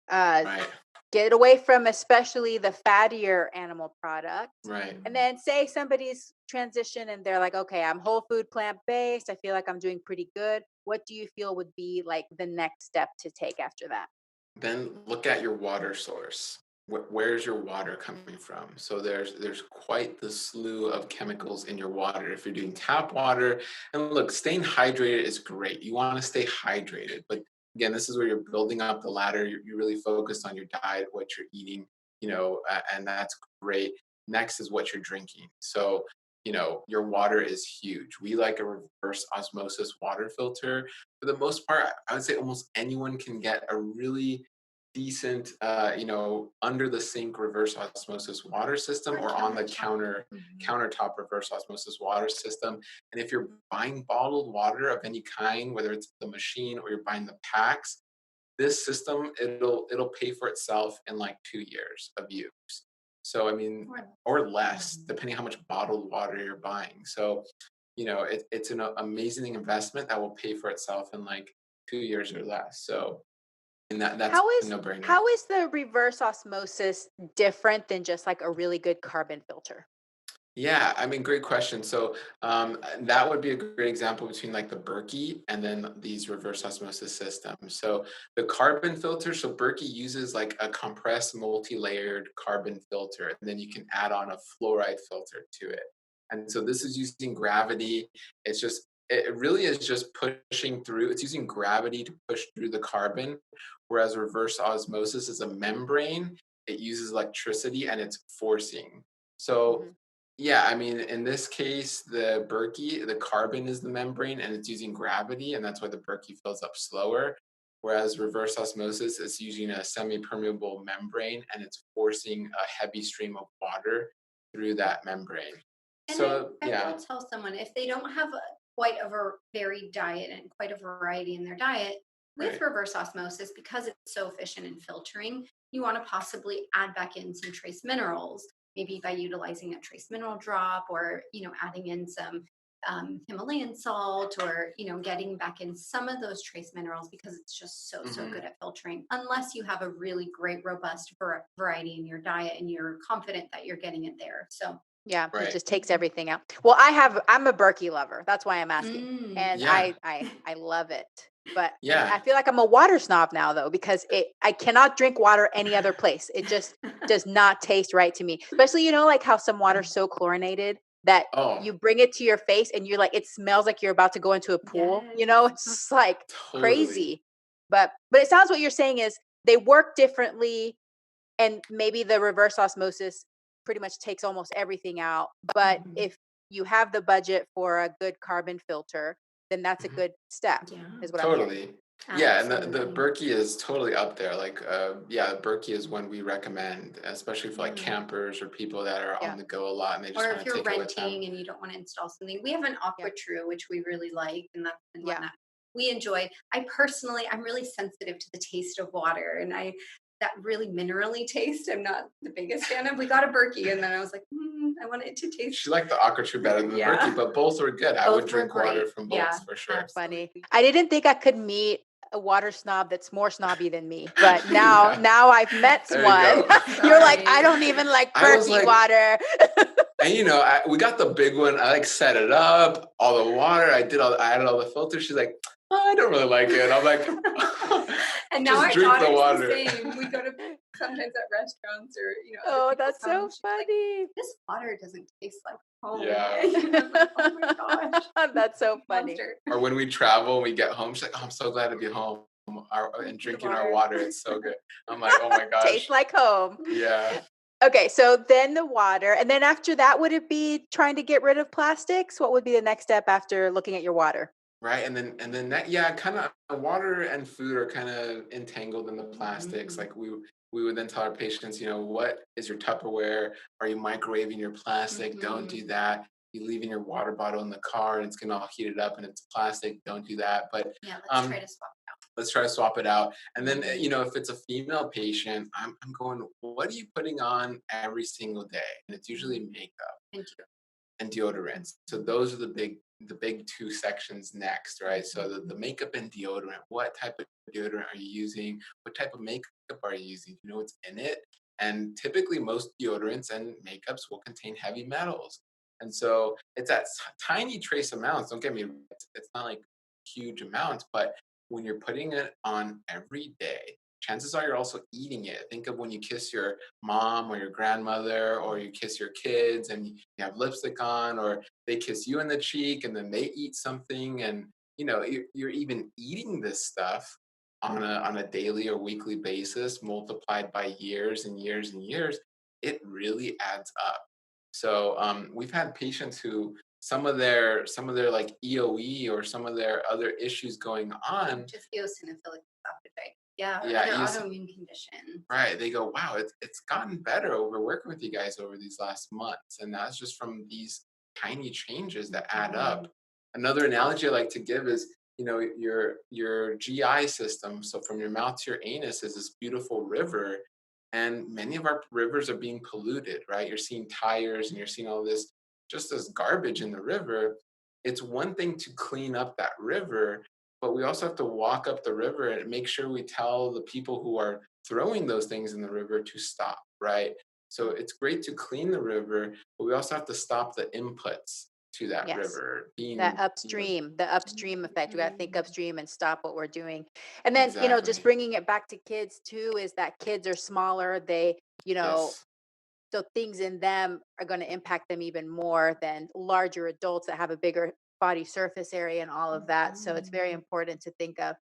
Uh, Right, get away from especially the fattier animal products. right. And Mhm. then say somebody's transition and they're like, okay, I'm whole food, plant based. I feel like I'm doing pretty good. What do you feel would be like the next step to take after that? Then look at your water source. Where's your water coming from? So there's quite the slew of chemicals in your water. If you're doing tap water, and look, staying hydrated is great. You want to stay hydrated, but again, this is where you're building up the ladder. You're really focused on your diet, what you're eating, and that's great. Next is what you're drinking. So your water is huge. We like a reverse osmosis water filter. For the most part, I would say almost anyone can get a really decent, under the sink reverse osmosis water system, Or or on the countertop. Mhm. countertop reverse osmosis water system. And if you're buying bottled water of any kind, whether it's the machine or you're buying the packs, this system, it'll pay for itself in like 2 years of use. So I mean, Or- or less, Mhm. depending how much bottled water you're buying. So it's an amazing investment that will pay for itself in like 2 years or less. So, and that's How a is no-brainer. how is the reverse osmosis different than just like a really good carbon filter? Yeah, I mean, great question. So that would be a great example between like the Berkey and then these reverse osmosis systems. So the carbon filter, so Berkey uses like a compressed multi-layered carbon filter, and then you can add on a fluoride filter to it. And so this is using gravity. It really is just pushing through. It's using gravity to push through the carbon, whereas reverse osmosis is a membrane. It uses electricity and it's forcing. So Mhm. yeah, I mean, in this case, the Berkey, the carbon is the membrane and it's using gravity, and that's why the Berkey fills up slower. Whereas reverse osmosis is using a semi-permeable membrane and it's forcing a heavy stream of water through that membrane. And I, So I yeah, will tell someone, if they don't have quite a varied diet and quite a variety in their diet, with right. reverse osmosis, because it's so efficient in filtering, you want to possibly add back in some trace minerals. maybe by utilizing a trace mineral drop, or, adding in some Himalayan salt, or, getting back in some of those trace minerals, because it's just so good at filtering, unless you have a really great, robust variety in your diet and you're confident that you're getting it there. So, Yeah, it Right. just takes everything out. Well, I'm a Berkey lover. That's why I'm asking. And Yeah. I love it. But Yeah. I feel like I'm a water snob now, though, because I cannot drink water any other place. It just does not taste right to me. Especially, like how some water's so chlorinated that Oh, you bring it to your face and you're like, it smells like you're about to go into a pool. Yes. It's just like totally. crazy. But it sounds what you're saying is they work differently, and maybe the reverse osmosis pretty much takes almost everything out. But if you have the budget for a good carbon filter, then that's a good step, is what I'm hearing. Totally. Yeah, and the Absolutely. Berkey is totally up there. Like, Berkey is one we recommend, especially for like campers or people that are Yeah. on the go a lot and they just Or want if to you're take it with them. renting and you don't want to install something, we have an Yeah. AquaTrue, which we really like, and that's been Yeah. one that we enjoy. I'm really sensitive to the taste of water, and that really minerally taste, I'm not the biggest fan of. We got a Berkey, and then I was like, I want it to taste. She liked the AquaTrue better than the Yeah. Berkey, but both were good. I would Both were drink water great. from both Yeah, for sure. Funny. absolutely. I didn't think I could meet a water snob that's more snobby than me, but now I've met There you one. go. You're like, Sorry. I don't even like I was Berkey like- water. And we got the big one. I like set it up, all the water. I added all the filters. She's like, I don't really like it. I'm like, And now just our drink the daughter's water. the same. We go to sometimes at restaurants, or other Oh, people's that's so homes. She's like, funny. this water doesn't taste like home. Yeah. I'm like, oh my gosh. That's so funny. Monster. Or when we travel and we get home, she's like, I'm so glad to be home and drinking our water. It's so good. I'm like, oh my gosh. Tastes like home. Yeah. Okay, so then the water, and then after that, would it be trying to get rid of plastics? What would be the next step after looking at your water? Right. And then that, kind of water and food are kind of entangled in the plastics. Like we would then tell our patients, what is your Tupperware? Are you microwaving your plastic? Don't do that. You leaving your water bottle in the car and it's gonna all heat it up and it's plastic. Don't do that. But let's try to swap it out. let's try to swap it out. And then, if it's a female patient, I'm going, what are you putting on every single day? And it's usually makeup and deodorants. So those are the big two sections next, right? So the makeup and deodorant, what type of deodorant are you using? What type of makeup are you using? Do you know what's in it? And typically most deodorants and makeups will contain heavy metals. And so it's at tiny trace amounts. Don't get me wrong, it's not like huge amounts, but when you're putting it on every day, chances are you're also eating it. Think of when you kiss your mom or your grandmother, or you kiss your kids and you have lipstick on, or they kiss you in the cheek and then they eat something, and you're even eating this stuff on a daily or weekly basis, multiplied by years and years and years. It really adds up. So we've had patients who some of their like EOE or some of their other issues going on, Just eosinophilic esophagitis. Yeah, Yeah, other autoimmune conditions. right? They go, wow, it's gotten better over working with you guys over these last months, and that's just from these tiny changes that add up. Another analogy I like to give is, your GI system. So from your mouth to your anus is this beautiful river, and many of our rivers are being polluted, right? You're seeing tires and you're seeing all this just as garbage in the river. It's one thing to clean up that river, but we also have to walk up the river and make sure we tell the people who are throwing those things in the river to stop, right? So it's great to clean the river, but we also have to stop the inputs to that Yes. river. The upstream effect. We got to think upstream and stop what we're doing. And then, Exactly. just bringing it back to kids too, is that kids are smaller. They, Yes. so things in them are going to impact them even more than larger adults that have a bigger body surface area and all of that. So it's very important to think of.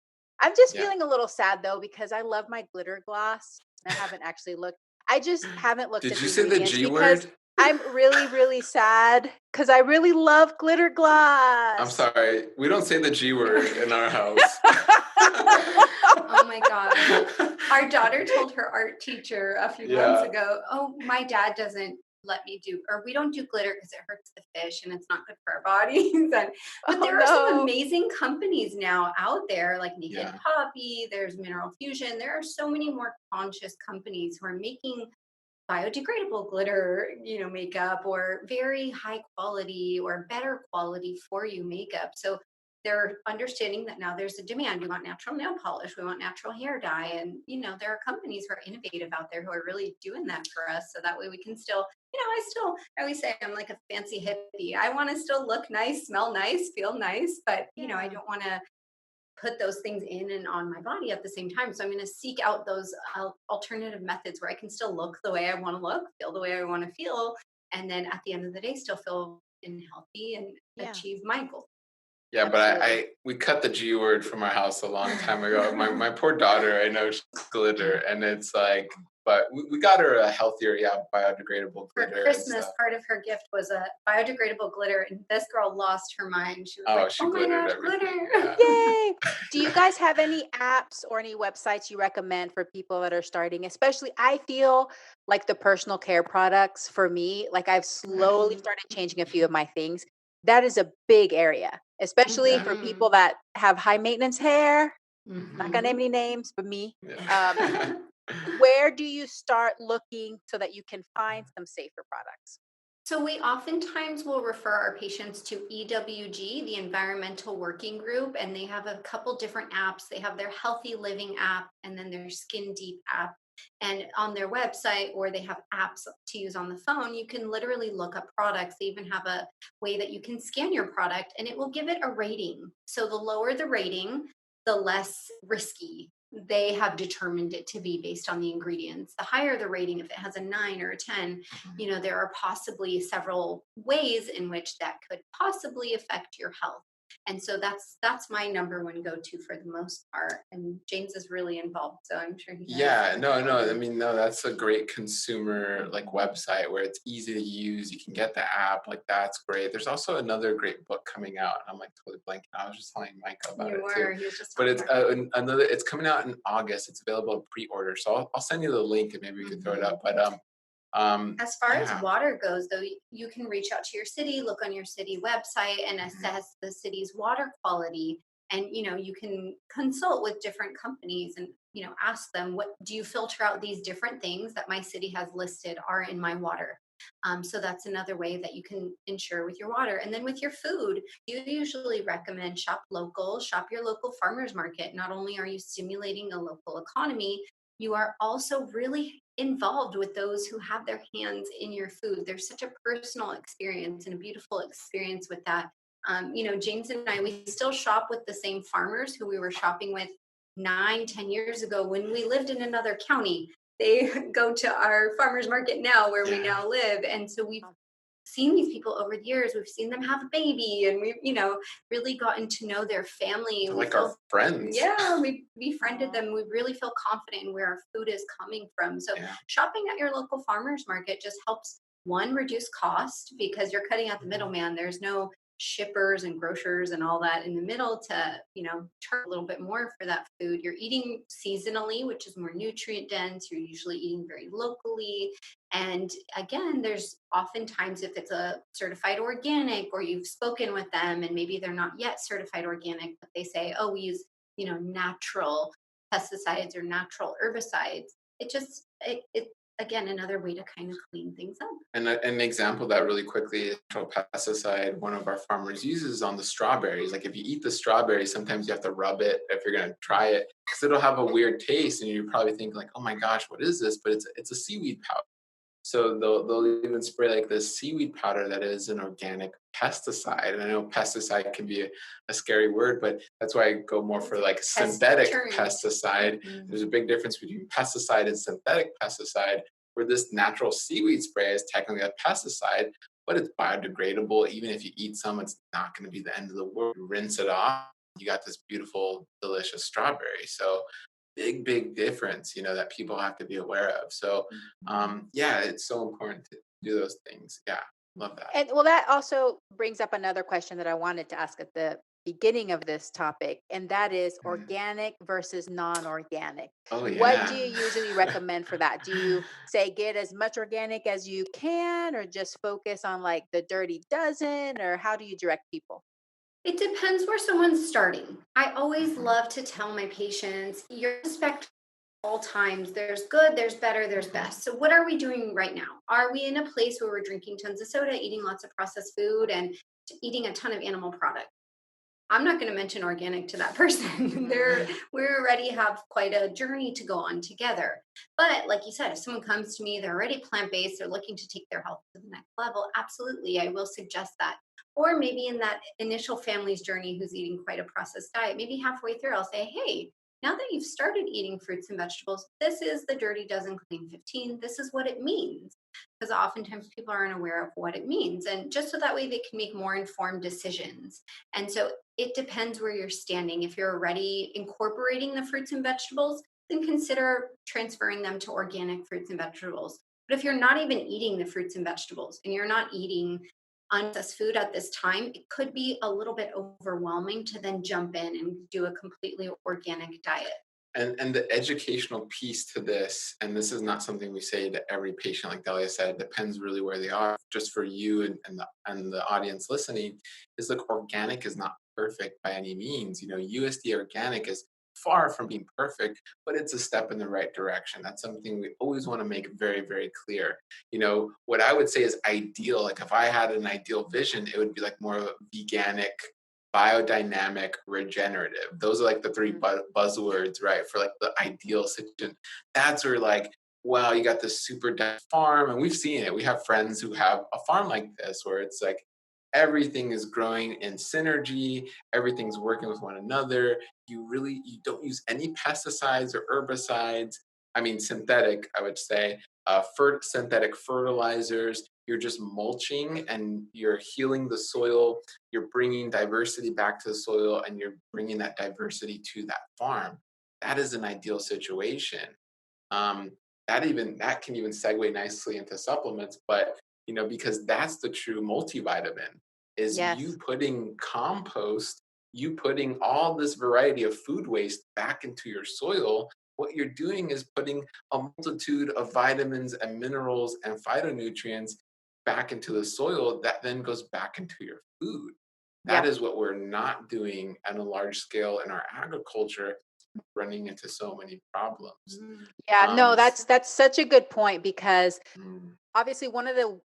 I'm just Yeah. feeling a little sad though, because I love my glitter gloss. I haven't actually looked. I just haven't looked Did at you the say the ingredients G because word? I'm really, really sad because I really love glitter gloss. I'm sorry. We don't say the G word in our house. Oh my God. Our daughter told her art teacher a few months ago, oh, my dad doesn't let me we don't do glitter because it hurts the fish and it's not good for our bodies. But there are some amazing companies now out there, like Naked Poppy, there's Mineral Fusion. There are so many more conscious companies who are making biodegradable glitter, makeup, or very high quality or better quality for you makeup. So they're understanding that now there's a demand. We want natural nail polish, we want natural hair dye. And, there are companies who are innovative out there who are really doing that for us. So that way we can still, I always say I'm like a fancy hippie. I want to still look nice, smell nice, feel nice, but, I don't want to put those things in and on my body at the same time. So I'm going to seek out those alternative methods where I can still look the way I want to look, feel the way I want to feel, and then at the end of the day, still feel healthy and achieve my goal. Yeah, but we cut the G word from our house a long time ago. My poor daughter, I know she's glitter, and it's like, but we got her a healthier, biodegradable glitter. For Christmas, part of her gift was a biodegradable glitter, and this girl lost her mind. She was she "Oh my gosh, everything. glitter!" Yeah. Yay! Do you guys have any apps or any websites you recommend for people that are starting? Especially, I feel like the personal care products for me, like I've slowly started changing a few of my things. That is a big area, especially for people that have high maintenance hair. Not gonna name any names, but me. Yeah. Where do you start looking so that you can find some safer products? So we oftentimes will refer our patients to EWG, the Environmental Working Group, and they have a couple different apps. They have their Healthy Living app and then their Skin Deep app. And on their website, or they have apps to use on the phone, you can literally look up products. They even have a way that you can scan your product and it will give it a rating. So the lower the rating, the less risky they have determined it to be based on the ingredients. The higher the rating, if it has a 9 or a 10, there are possibly several ways in which that could possibly affect your health. And so that's my number one go-to for the most part. And James is really involved, so I'm sure he knows. No. I mean, no, that's a great consumer website where it's easy to use. You can get the app, that's great. There's also another great book coming out. I'm totally blanking. I was just telling Mike about it too. But it's another. It's coming out in August. It's available in pre-order. So I'll send you the link and maybe we can throw it up. But as far as water goes, though, you can reach out to your city, look on your city website and assess the city's water quality. And, you can consult with different companies and, ask them, what do you filter out these different things that my city has listed are in my water? So that's another way that you can ensure with your water. And then with your food, you usually recommend shop local, shop your local farmers market. Not only are you stimulating a local economy, you are also really involved with those who have their hands in your food. There's such a personal experience and a beautiful experience with that. James and I, we still shop with the same farmers who we were shopping with 9-10 years ago when we lived in another county. They go to our farmers market now where we now live. And so we've seen these people over the years. We've seen them have a baby and we've, really gotten to know their family. They're like our friends. Yeah, we befriended them. We really feel confident in where our food is coming from. So shopping at your local farmers market just helps, one, reduce cost because you're cutting out the middleman. There's no shippers and grocers and all that in the middle to, charge a little bit more for that food. You're eating seasonally, which is more nutrient dense. You're usually eating very locally. And again, there's oftentimes, if it's a certified organic or you've spoken with them and maybe they're not yet certified organic, but they say, oh, we use, natural pesticides or natural herbicides. It again, another way to kind of clean things up. And an example of that really quickly, natural pesticide one of our farmers uses on the strawberries. Like if you eat the strawberry, sometimes you have to rub it if you're going to try it because it'll have a weird taste and you probably think like, oh my gosh, what is this? But it's a seaweed powder. So they'll even spray this seaweed powder that is an organic pesticide. And I know pesticide can be a scary word, but that's why I go more for synthetic pesticide. There's a big difference between pesticide and synthetic pesticide, where this natural seaweed spray is technically a pesticide, but it's biodegradable. Even if you eat some, it's not going to be the end of the world. You rinse it off, you got this beautiful, delicious strawberry. So big difference, that people have to be aware of. So, it's so important to do those things. Yeah, love that. And that also brings up another question that I wanted to ask at the beginning of this topic, and that is organic versus non-organic. Oh, yeah. What do you usually recommend for that? Do you say get as much organic as you can, or just focus on the dirty dozen, or how do you direct people? It depends where someone's starting. I always love to tell my patients, your spectrum all times. There's good, there's better, there's best. So what are we doing right now? Are we in a place where we're drinking tons of soda, eating lots of processed food, and eating a ton of animal products? I'm not going to mention organic to that person. We already have quite a journey to go on together. But like you said, if someone comes to me, they're already plant-based, they're looking to take their health to the next level, absolutely, I will suggest that. Or maybe in that initial family's journey who's eating quite a processed diet, maybe halfway through, I'll say, hey, now that you've started eating fruits and vegetables, this is the Dirty Dozen Clean 15. This is what it means, because oftentimes people aren't aware of what it means. And just so that way they can make more informed decisions. And so it depends where you're standing. If you're already incorporating the fruits and vegetables, then consider transferring them to organic fruits and vegetables. But if you're not even eating the fruits and vegetables and you're not eating unprocessed food at this time, it could be a little bit overwhelming to then jump in and do a completely organic diet. And the educational piece to this, and this is not something we say to every patient, like Dahlia said, it depends really where they are. Just for you and the audience listening, is look, organic is not perfect by any means. USDA organic is far from being perfect, but it's a step in the right direction. That's something we always want to make very, very clear. What I would say is ideal. Like if I had an ideal vision, it would be like more of a veganic, biodynamic, regenerative. Those are like the three buzzwords, right? For like the ideal situation. That's where like, wow, you got this super dense farm, and we've seen it. We have friends who have a farm like this where it's like everything is growing in synergy, everything's working with one another. You don't use any pesticides or herbicides. I mean, synthetic, I would say, synthetic fertilizers. You're just mulching and you're healing the soil. You're bringing diversity back to the soil, and you're bringing that diversity to that farm. That is an ideal situation. That can even segue nicely into supplements, but because that's the true multivitamin, is you putting compost, you putting all this variety of food waste back into your soil. What you're doing is putting a multitude of vitamins and minerals and phytonutrients back into the soil that then goes back into your food. That is what we're not doing at a large scale in our agriculture, running into so many problems. Yeah, no, that's such a good point, because obviously one of the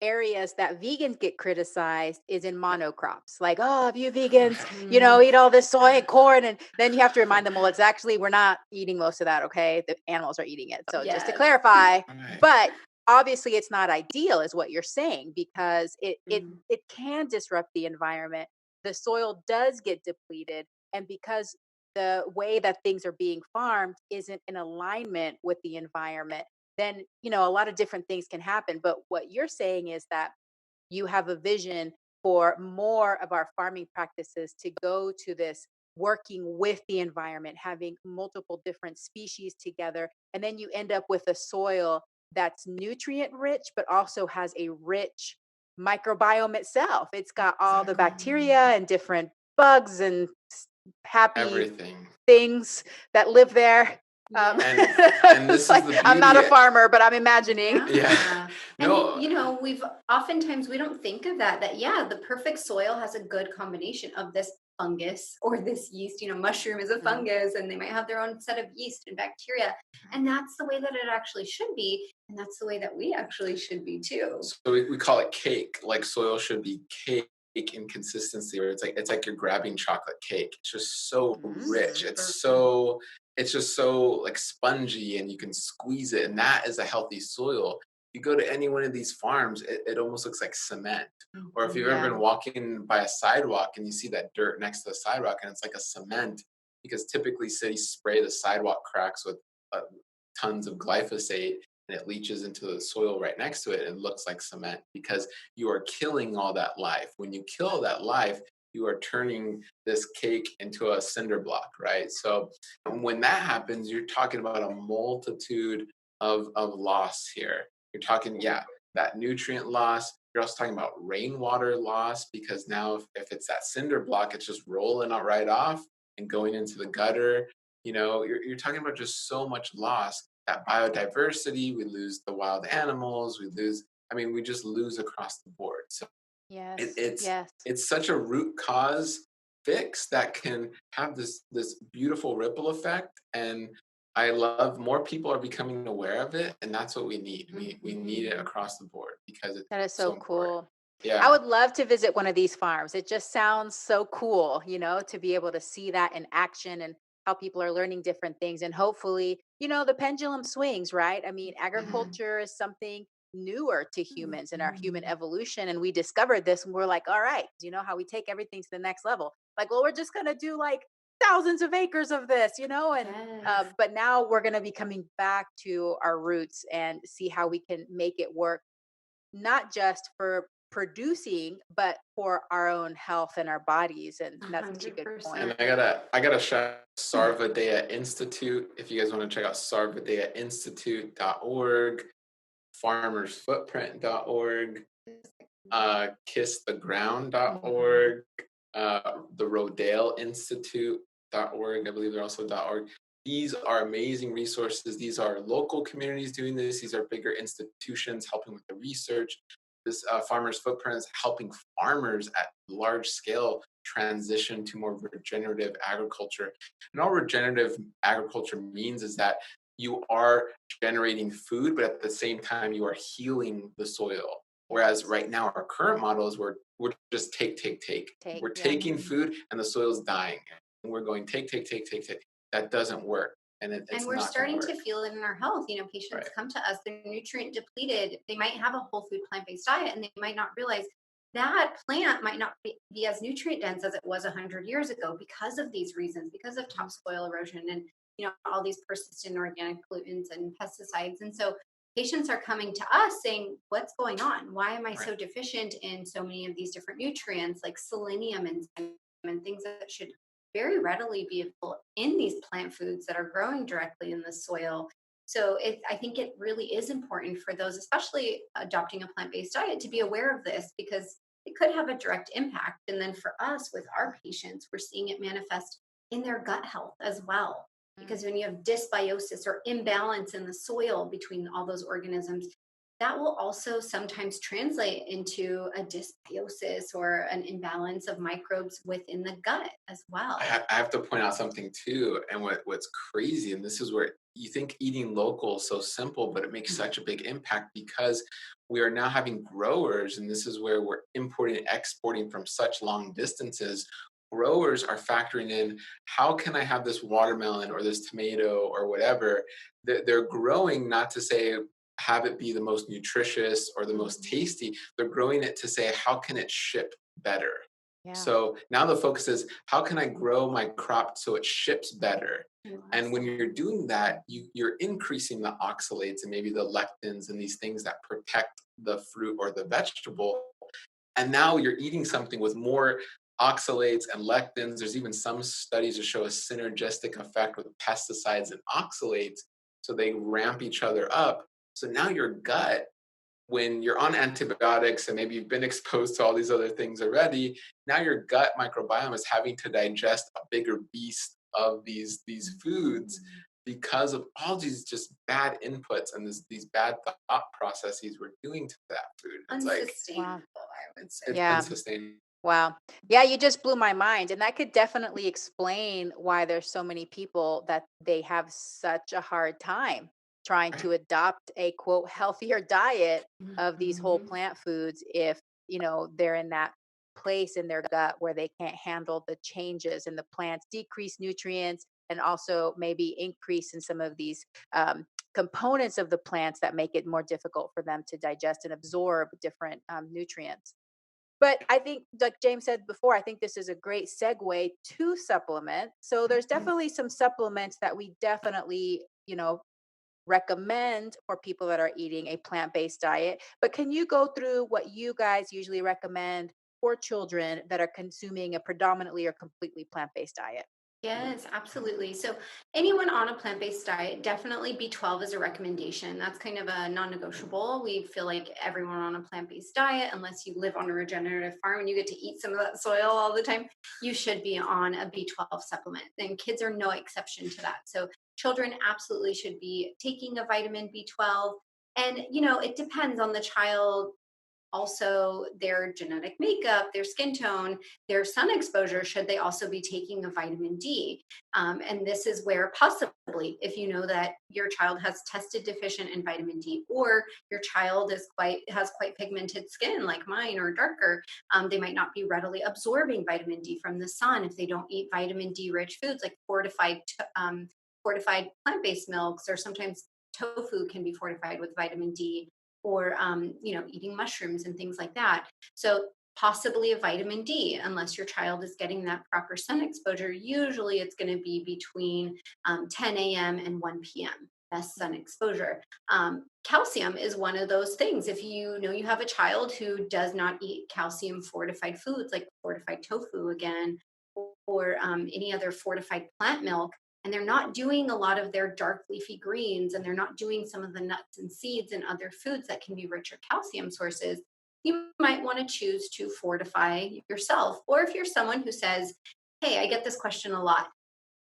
areas that vegans get criticized is in monocrops. Like, oh, if you vegans, eat all this soy and corn, and then you have to remind them, well, it's actually, we're not eating most of that, okay? The animals are eating it. So just to clarify, but obviously it's not ideal is what you're saying, because it can disrupt the environment. The soil does get depleted, and because the way that things are being farmed isn't in alignment with the environment, then a lot of different things can happen. But what you're saying is that you have a vision for more of our farming practices to go to this working with the environment, having multiple different species together, and then you end up with a soil that's nutrient rich but also has a rich microbiome itself. It's got all the bacteria and different bugs and happy everything things that live there. And this is the beauty. I'm not a farmer, but I'm imagining. Yeah. No. And we've oftentimes, we don't think of that the perfect soil has a good combination of this fungus or this yeast. Mushroom is a fungus, and they might have their own set of yeast and bacteria. And that's the way that it actually should be. And that's the way that we actually should be too. So we call it cake. Like soil should be cake in consistency, where it's like you're grabbing chocolate cake. It's just so rich. It's just so like spongy, and you can squeeze it, and that is a healthy soil. You go to any one of these farms, it almost looks like cement. Or if you've ever been walking by a sidewalk and you see that dirt next to the sidewalk and it's like a cement, because typically cities spray the sidewalk cracks with tons of glyphosate, and it leaches into the soil right next to it, and it looks like cement, because you are killing all that life. When you kill that life, you are turning this cake into a cinder block, right? So when that happens, you're talking about a multitude of loss here. You're talking, that nutrient loss. You're also talking about rainwater loss, because now if it's that cinder block, it's just rolling out right off and going into the gutter. You're talking about just so much loss. That biodiversity, we lose the wild animals, we just lose across the board. So it's such a root cause fix that can have this beautiful ripple effect. And I love more people are becoming aware of it, and that's what we need. We need it across the board because it's That is so so important. cool. I Yeah. would love to visit one of these farms. It just sounds so cool, to be able to see that in action and how people are learning different things. And hopefully, the pendulum swings, right? I mean, Mhm. agriculture is something newer to humans and our human Mhm. evolution. And we discovered this and we're like, all right, how we take everything to the next level. Like, well, we're just going to do like thousands of acres of this, and Yes. but now we're going to be coming back to our roots and see how we can make it work not just for producing, but for our own health and our bodies. And that's such a good point. And 100%. I gotta shout out Sarvadaya Institute. If you guys want to check out sarvadayainstitute.org, farmersfootprint.org, kisstheground.org, the Rodale Institute.org. I believe they're also .org. These are amazing resources. These are local communities doing this. These are bigger institutions helping with the research. This Farmers Footprint is helping farmers at large scale transition to more regenerative agriculture. And all regenerative agriculture means is that you are generating food, but at the same time, you are healing the soil. Whereas right now, our current model is we're just take. Take, We're yeah. taking food and the soil's dying. And we're going take. That doesn't work. And And it's we're not going to starting work. to feel it in our health. Patients Right. come to us, they're nutrient depleted. They might have a whole food plant-based diet and they might not realize that plant might not be as nutrient dense as it was 100 years ago because of these reasons, because of topsoil erosion and all these persistent organic pollutants and pesticides. And so patients are coming to us saying, what's going on? Why am I so deficient in so many of these different nutrients like selenium and things that should very readily be available in these plant foods that are growing directly in the soil. So I think it really is important for those, especially adopting a plant-based diet, to be aware of this because it could have a direct impact. And then for us with our patients, we're seeing it manifest in their gut health as well. Because when you have dysbiosis or imbalance in the soil between all those organisms, that will also sometimes translate into a dysbiosis or an imbalance of microbes within the gut as well. I have to point out something too, and what's crazy, and this is where you think eating local is so simple, but it makes such a big impact because we are now having growers, and this is where we're importing and exporting from such long distances. Growers are factoring in how can I have this watermelon or this tomato or whatever. They're growing not to say have it be the most nutritious or the most tasty. They're growing it to say how can it ship better. Yeah. So now the focus is how can I grow my crop so it ships better? And when you're doing that, you're increasing the oxalates and maybe the lectins and these things that protect the fruit or the vegetable. And now you're eating something with more oxalates and lectins. There's even some studies that show a synergistic effect with pesticides and oxalates. So they ramp each other up. So now your gut, when you're on antibiotics and maybe you've been exposed to all these other things already, now your gut microbiome is having to digest a bigger beast of these foods because of all these just bad inputs and these bad thought processes we're doing to that food. It's like Unsustainable, I would say. it's Yeah. unsustainable. Wow. Yeah, you just blew my mind. And that could definitely explain why there's so many people that they have such a hard time trying Right. to adopt a quote healthier diet of these whole Mhm. plant foods if, they're in that place in their gut where they can't handle the changes in the plants, decrease nutrients, and also maybe increase in some of these components of the plants that make it more difficult for them to digest and absorb different nutrients. But I think, like James said before, I think this is a great segue to supplement. So there's definitely some supplements that we definitely, recommend for people that are eating a plant-based diet. But can you go through what you guys usually recommend for children that are consuming a predominantly or completely plant-based diet? Yes, absolutely. So, anyone on a plant based diet, definitely B12 is a recommendation. That's kind of a non negotiable. We feel like everyone on a plant based diet, unless you live on a regenerative farm and you get to eat some of that soil all the time, you should be on a B12 supplement. And kids are no exception to that. So, children absolutely should be taking a vitamin B12. And, it depends on the child also their genetic makeup, their skin tone, their sun exposure, should they also be taking a vitamin D. And this is where possibly, if you know that your child has tested deficient in vitamin D, or your child has quite pigmented skin like mine or darker, they might not be readily absorbing vitamin D from the sun if they don't eat vitamin D rich foods like fortified plant-based milks, or sometimes tofu can be fortified with vitamin D, or eating mushrooms and things like that. So possibly a vitamin D, unless your child is getting that proper sun exposure. Usually it's going to be between 10 a.m. and 1 p.m. best sun exposure. Calcium is one of those things. If you know you have a child who does not eat calcium fortified foods like fortified tofu again, or any other fortified plant milk, and they're not doing a lot of their dark leafy greens, and they're not doing some of the nuts and seeds and other foods that can be richer calcium sources, you might want to choose to fortify yourself. Or if you're someone who says, hey, I get this question a lot,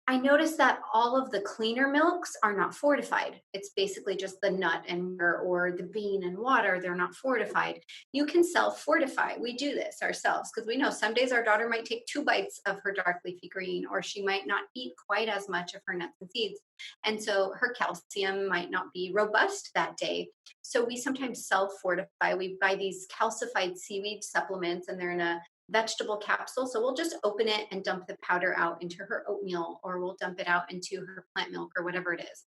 I noticed that all of the cleaner milks are not fortified. It's basically just the nut and or the bean and water. They're not fortified. You can self-fortify. We do this ourselves because we know some days our daughter might take 2 bites of her dark leafy green, or she might not eat quite as much of her nuts and seeds. And so her calcium might not be robust that day. So we sometimes self-fortify. We buy these calcified seaweed supplements, and they're in a vegetable capsule. So we'll just open it and dump the powder out into her oatmeal, or we'll dump it out into her plant milk, or whatever it is.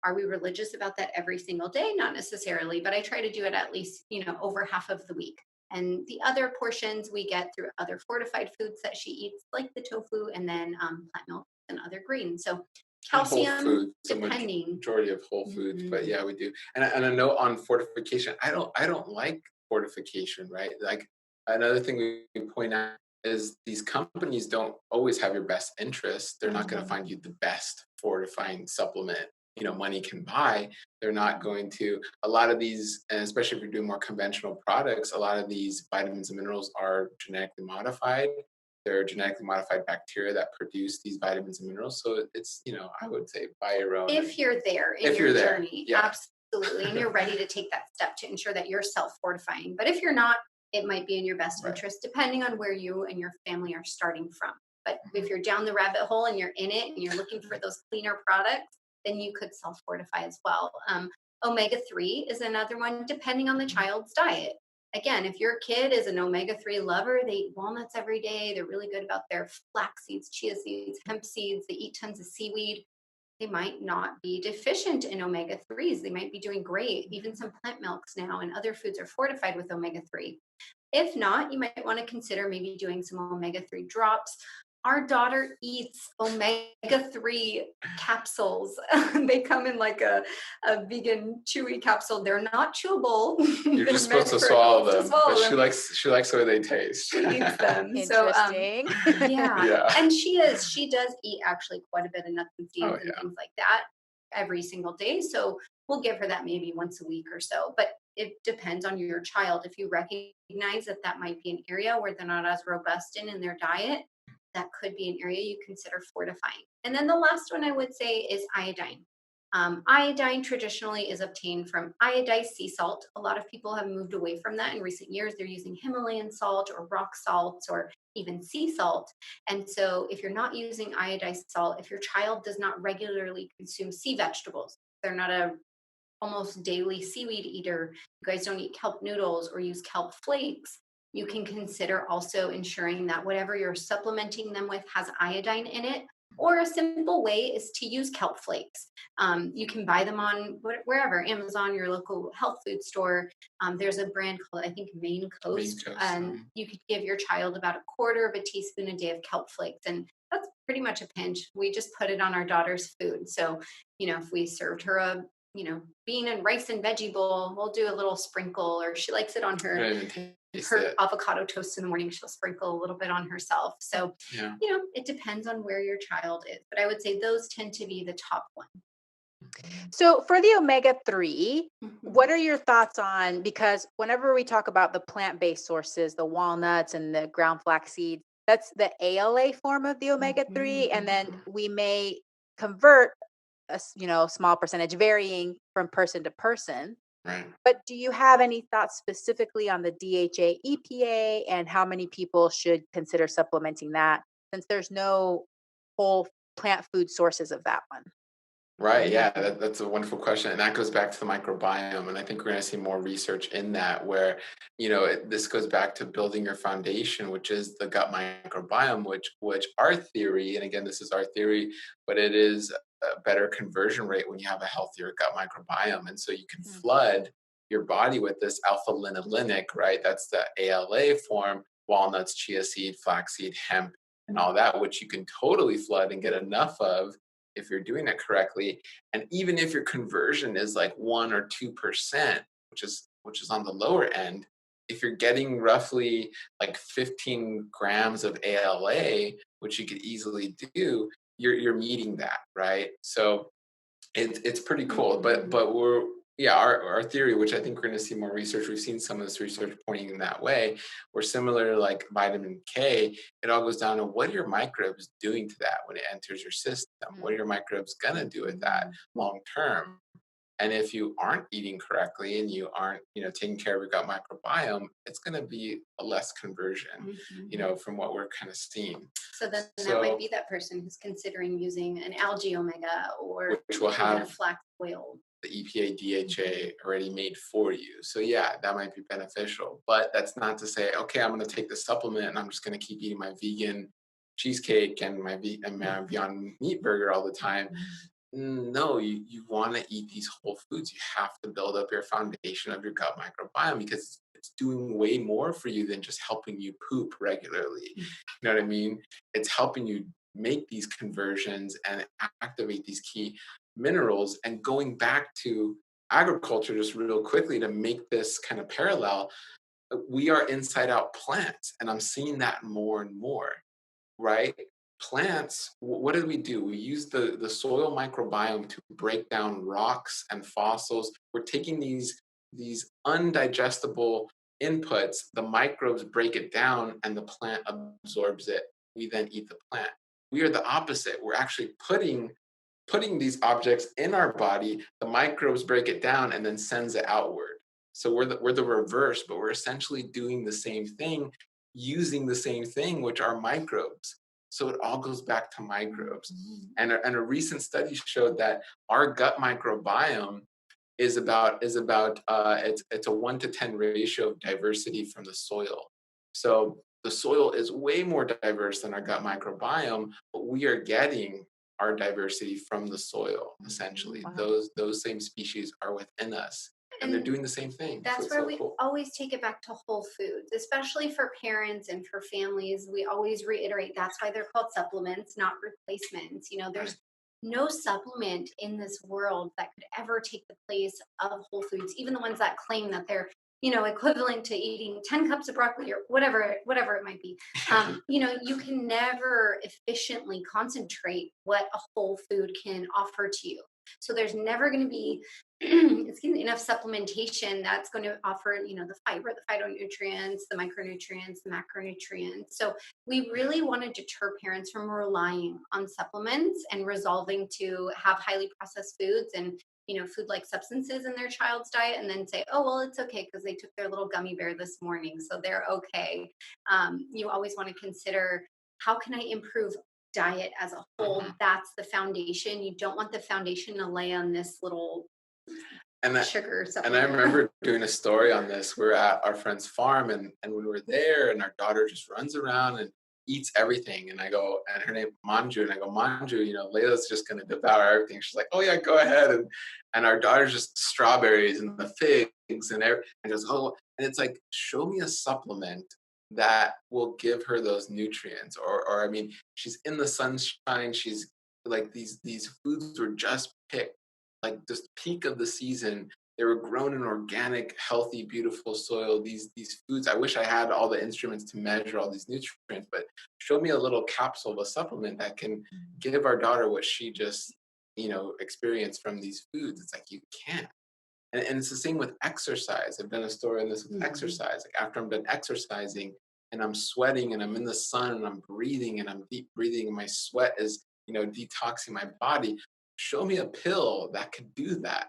Are we religious about that every single day? Not necessarily, but I try to do it at least, over half of the week. And the other portions we get through other fortified foods that she eats, like the tofu, and then plant milk and other greens. So calcium, whole food, depending. Majority of whole foods, but yeah, we do. And a note on fortification, I don't like fortification, right? Like, another thing we point out is these companies don't always have your best interest. They're not going to find you the best fortifying supplement money can buy. They're not going to. A lot of these, and especially if you're doing more conventional products, a lot of these vitamins and minerals are genetically modified. They're genetically modified bacteria that produce these vitamins and minerals. So it's, I would say buy your own. If you're there in your journey, yeah. Absolutely. And you're ready to take that step to ensure that you're self-fortifying. But if you're not, it might be in your best interest, depending on where you and your family are starting from. But if you're down the rabbit hole and you're in it and you're looking for those cleaner products, then you could self-fortify as well. Omega-3 is another one, depending on the child's diet. Again, if your kid is an omega-3 lover, they eat walnuts every day. They're really good about their flax seeds, chia seeds, hemp seeds. They eat tons of seaweed. They might not be deficient in omega-3s. They might be doing great. Even some plant milks now and other foods are fortified with omega-3. If not, you might want to consider maybe doing some omega-3 drops. Our daughter eats omega-3 capsules. They come in like a vegan chewy capsule. They're not chewable. You're just supposed to swallow them, but she likes the way they taste. She eats them. Interesting. So, yeah. And she does eat actually quite a bit of nuts and seeds and things like that every single day. So we'll give her that maybe once a week or so. But it depends on your child. If you recognize that might be an area where they're not as robust in their diet, that could be an area you consider fortifying. And then the last one I would say is iodine. Iodine traditionally is obtained from iodized sea salt. A lot of people have moved away from that in recent years. They're using Himalayan salt or rock salt or even sea salt. And so if you're not using iodized salt, if your child does not regularly consume sea vegetables, they're not a almost daily seaweed eater, you guys don't eat kelp noodles or use kelp flakes, you can consider also ensuring that whatever you're supplementing them with has iodine in it. Or a simple way is to use kelp flakes. You can buy them on wherever, Amazon, your local health food store. There's a brand called, I think, Maine Coast. And you could give your child about 1/4 of a teaspoon a day of kelp flakes. And that's pretty much a pinch. We just put it on our daughter's food. So, if we served her a bean and rice and veggie bowl, we'll do a little sprinkle, or she likes it on her avocado toast in the morning. She'll sprinkle a little bit on herself. So, it depends on where your child is. But I would say those tend to be the top one. So for the omega-3, what are your thoughts on, because whenever we talk about the plant-based sources, the walnuts and the ground flax seeds, that's the ALA form of the omega-3. And then we may convert a small percentage, varying from person to person, Right. But do you have any thoughts specifically on the DHA EPA and how many people should consider supplementing that, since there's no whole plant food sources of that one? Right. Yeah, that's a wonderful question. And that goes back to the microbiome. And I think we're going to see more research in that where, this goes back to building your foundation, which is the gut microbiome, which our theory, and again, this is our theory, but it is a better conversion rate when you have a healthier gut microbiome. And so you can flood your body with this alpha linolenic, right? That's the ALA form, walnuts, chia seed, flaxseed, hemp, and all that, which you can totally flood and get enough of if you're doing it correctly. And even if your conversion is like 1 or 2%, which is on the lower end, if you're getting roughly like 15 grams of ALA, which you could easily do, you're meeting that, right? So it's pretty cool. But we're our theory, which I think we're going to see more research. We've seen some of this research pointing in that way. Where similar to like vitamin K, it all goes down to what are your microbes doing to that when it enters your system? What are your microbes gonna do with that long term? And if you aren't eating correctly and you aren't, taking care of your gut microbiome, it's going to be a less conversion, from what we're kind of seeing. So then that might be that person who's considering using an algae omega or which will have flax oil. The EPA, DHA already made for you. So yeah, that might be beneficial. But that's not to say, okay, I'm going to take the supplement and I'm just going to keep eating my vegan cheesecake and my Beyond Meat burger all the time. No, you want to eat these whole foods. You have to build up your foundation of your gut microbiome because it's doing way more for you than just helping you poop regularly. You know what I mean? It's helping you make these conversions and activate these key minerals. And going back to agriculture just real quickly to make this kind of parallel, we are inside out plants, and I'm seeing that more and more, right? Plants, what do? We use the soil microbiome to break down rocks and fossils. We're taking these undigestible inputs, the microbes break it down and the plant absorbs it. We then eat the plant. We are the opposite. We're actually putting these objects in our body, the microbes break it down and then sends it outward. So we're the reverse, but we're essentially doing the same thing, using the same thing, which are microbes. So it all goes back to microbes. And a recent study showed that our gut microbiome is about it's a 1-to-10 ratio of diversity from the soil. So the soil is way more diverse than our gut microbiome, but we are getting our diversity from the soil, essentially. Wow. Those same species are within us, and they're doing the same thing. That's so where we always take it back to whole foods, especially for parents and for families. We always reiterate that's why they're called supplements, not replacements. There's no supplement in this world that could ever take the place of whole foods, even the ones that claim that they're equivalent to eating 10 cups of broccoli or whatever it might be. You can never efficiently concentrate what a whole food can offer to you. So there's never going to be enough supplementation that's going to offer, the fiber, the phytonutrients, the micronutrients, the macronutrients. So we really want to deter parents from relying on supplements and resolving to have highly processed foods and food-like substances in their child's diet, and then say, oh, well, it's okay because they took their little gummy bear this morning, so they're okay. You always want to consider, how can I improve diet as a whole? That's the foundation. You don't want the foundation to lay on this little sugar supplement. And I remember doing a story on this. We're at our friend's farm, and when we were there, and our daughter just runs around and eats everything. And I go, and her name Manju, and I go, Manju, Layla's just gonna devour everything. She's like, oh yeah, go ahead. And our daughter's just strawberries and the figs and everything. And goes, oh, and it's like, show me a supplement that will give her those nutrients. Or I mean, she's in the sunshine. She's like, these foods were just picked, like this peak of the season. They were grown in organic, healthy, beautiful soil. These foods, I wish I had all the instruments to measure all these nutrients, but show me a little capsule of a supplement that can give our daughter what she just, experienced from these foods. It's like, you can't. And it's the same with exercise. I've done a story on this with exercise. Like after I'm done exercising and I'm sweating and I'm in the sun and I'm breathing and I'm deep breathing and my sweat is, detoxing my body. Show me a pill that could do that,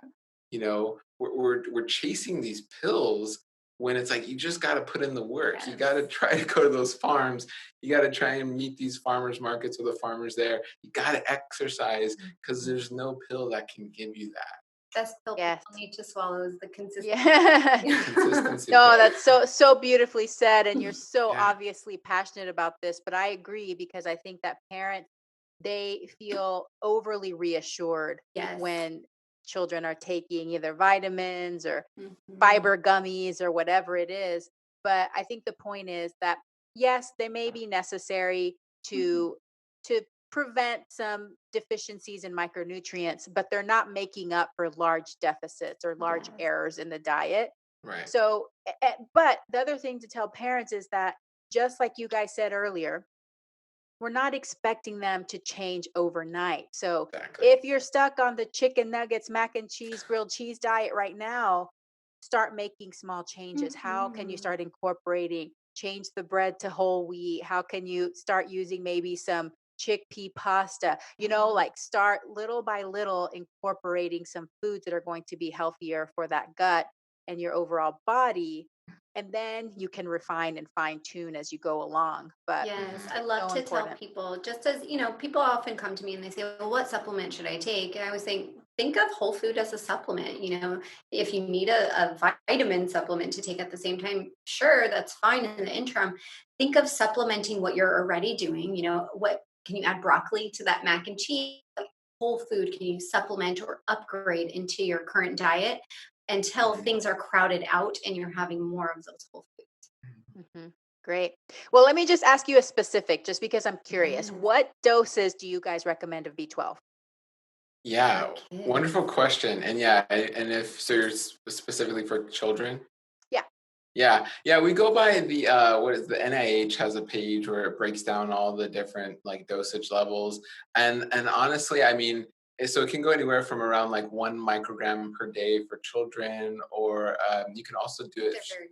we're chasing these pills when it's like, you just got to put in the work. Yes. You got to try to go to those farms. You got to try and meet these farmers markets with the farmers there. You got to exercise, because there's no pill that can give you that. Best pill Yes. people need to swallow is the consistency. Yeah. Consistency. No, that's so beautifully said, and you're so Yeah. obviously passionate about this, but I agree, because I think that parents, they feel overly reassured Yes. when children are taking either vitamins or Mhm. fiber gummies or whatever it is. But I think the point is that yes, they may be necessary to prevent some deficiencies in micronutrients, but they're not making up for large deficits or large Yes. errors in the diet. Right. So, but the other thing to tell parents is that, just like you guys said earlier, we're not expecting them to change overnight. So Exactly. if you're stuck on the chicken nuggets, mac and cheese, grilled cheese diet right now, start making small changes. How can you Mhm. start incorporating, change the bread to whole wheat? How can you start using maybe some chickpea pasta? Like start little by little incorporating some foods that are going to be healthier for that gut and your overall body. And then you can refine and fine tune as you go along. But Yes, I it's love so to tell important. people, just as people often come to me and they say, well, what supplement should I take? And I always think of whole food as a supplement. If you need a vitamin supplement to take at the same time, sure, that's fine in the interim. Think of supplementing what you're already doing. What can you add broccoli to that mac and cheese? Like, whole food can you supplement or upgrade into your current diet until Mhm. things are crowded out and you're having more of those whole foods. Hmm. Great. Well, let me just ask you a specific, just because I'm curious. Yes. What doses do you guys recommend of B12? Yeah, Okay. wonderful question. And yeah, and if so, you're specifically for children. Yeah. Yeah, we go by the what is the NIH has a page where it breaks down all the different like dosage levels, and honestly, I mean, so it can go anywhere from around like 1 microgram per day for children, or you can also do it They're very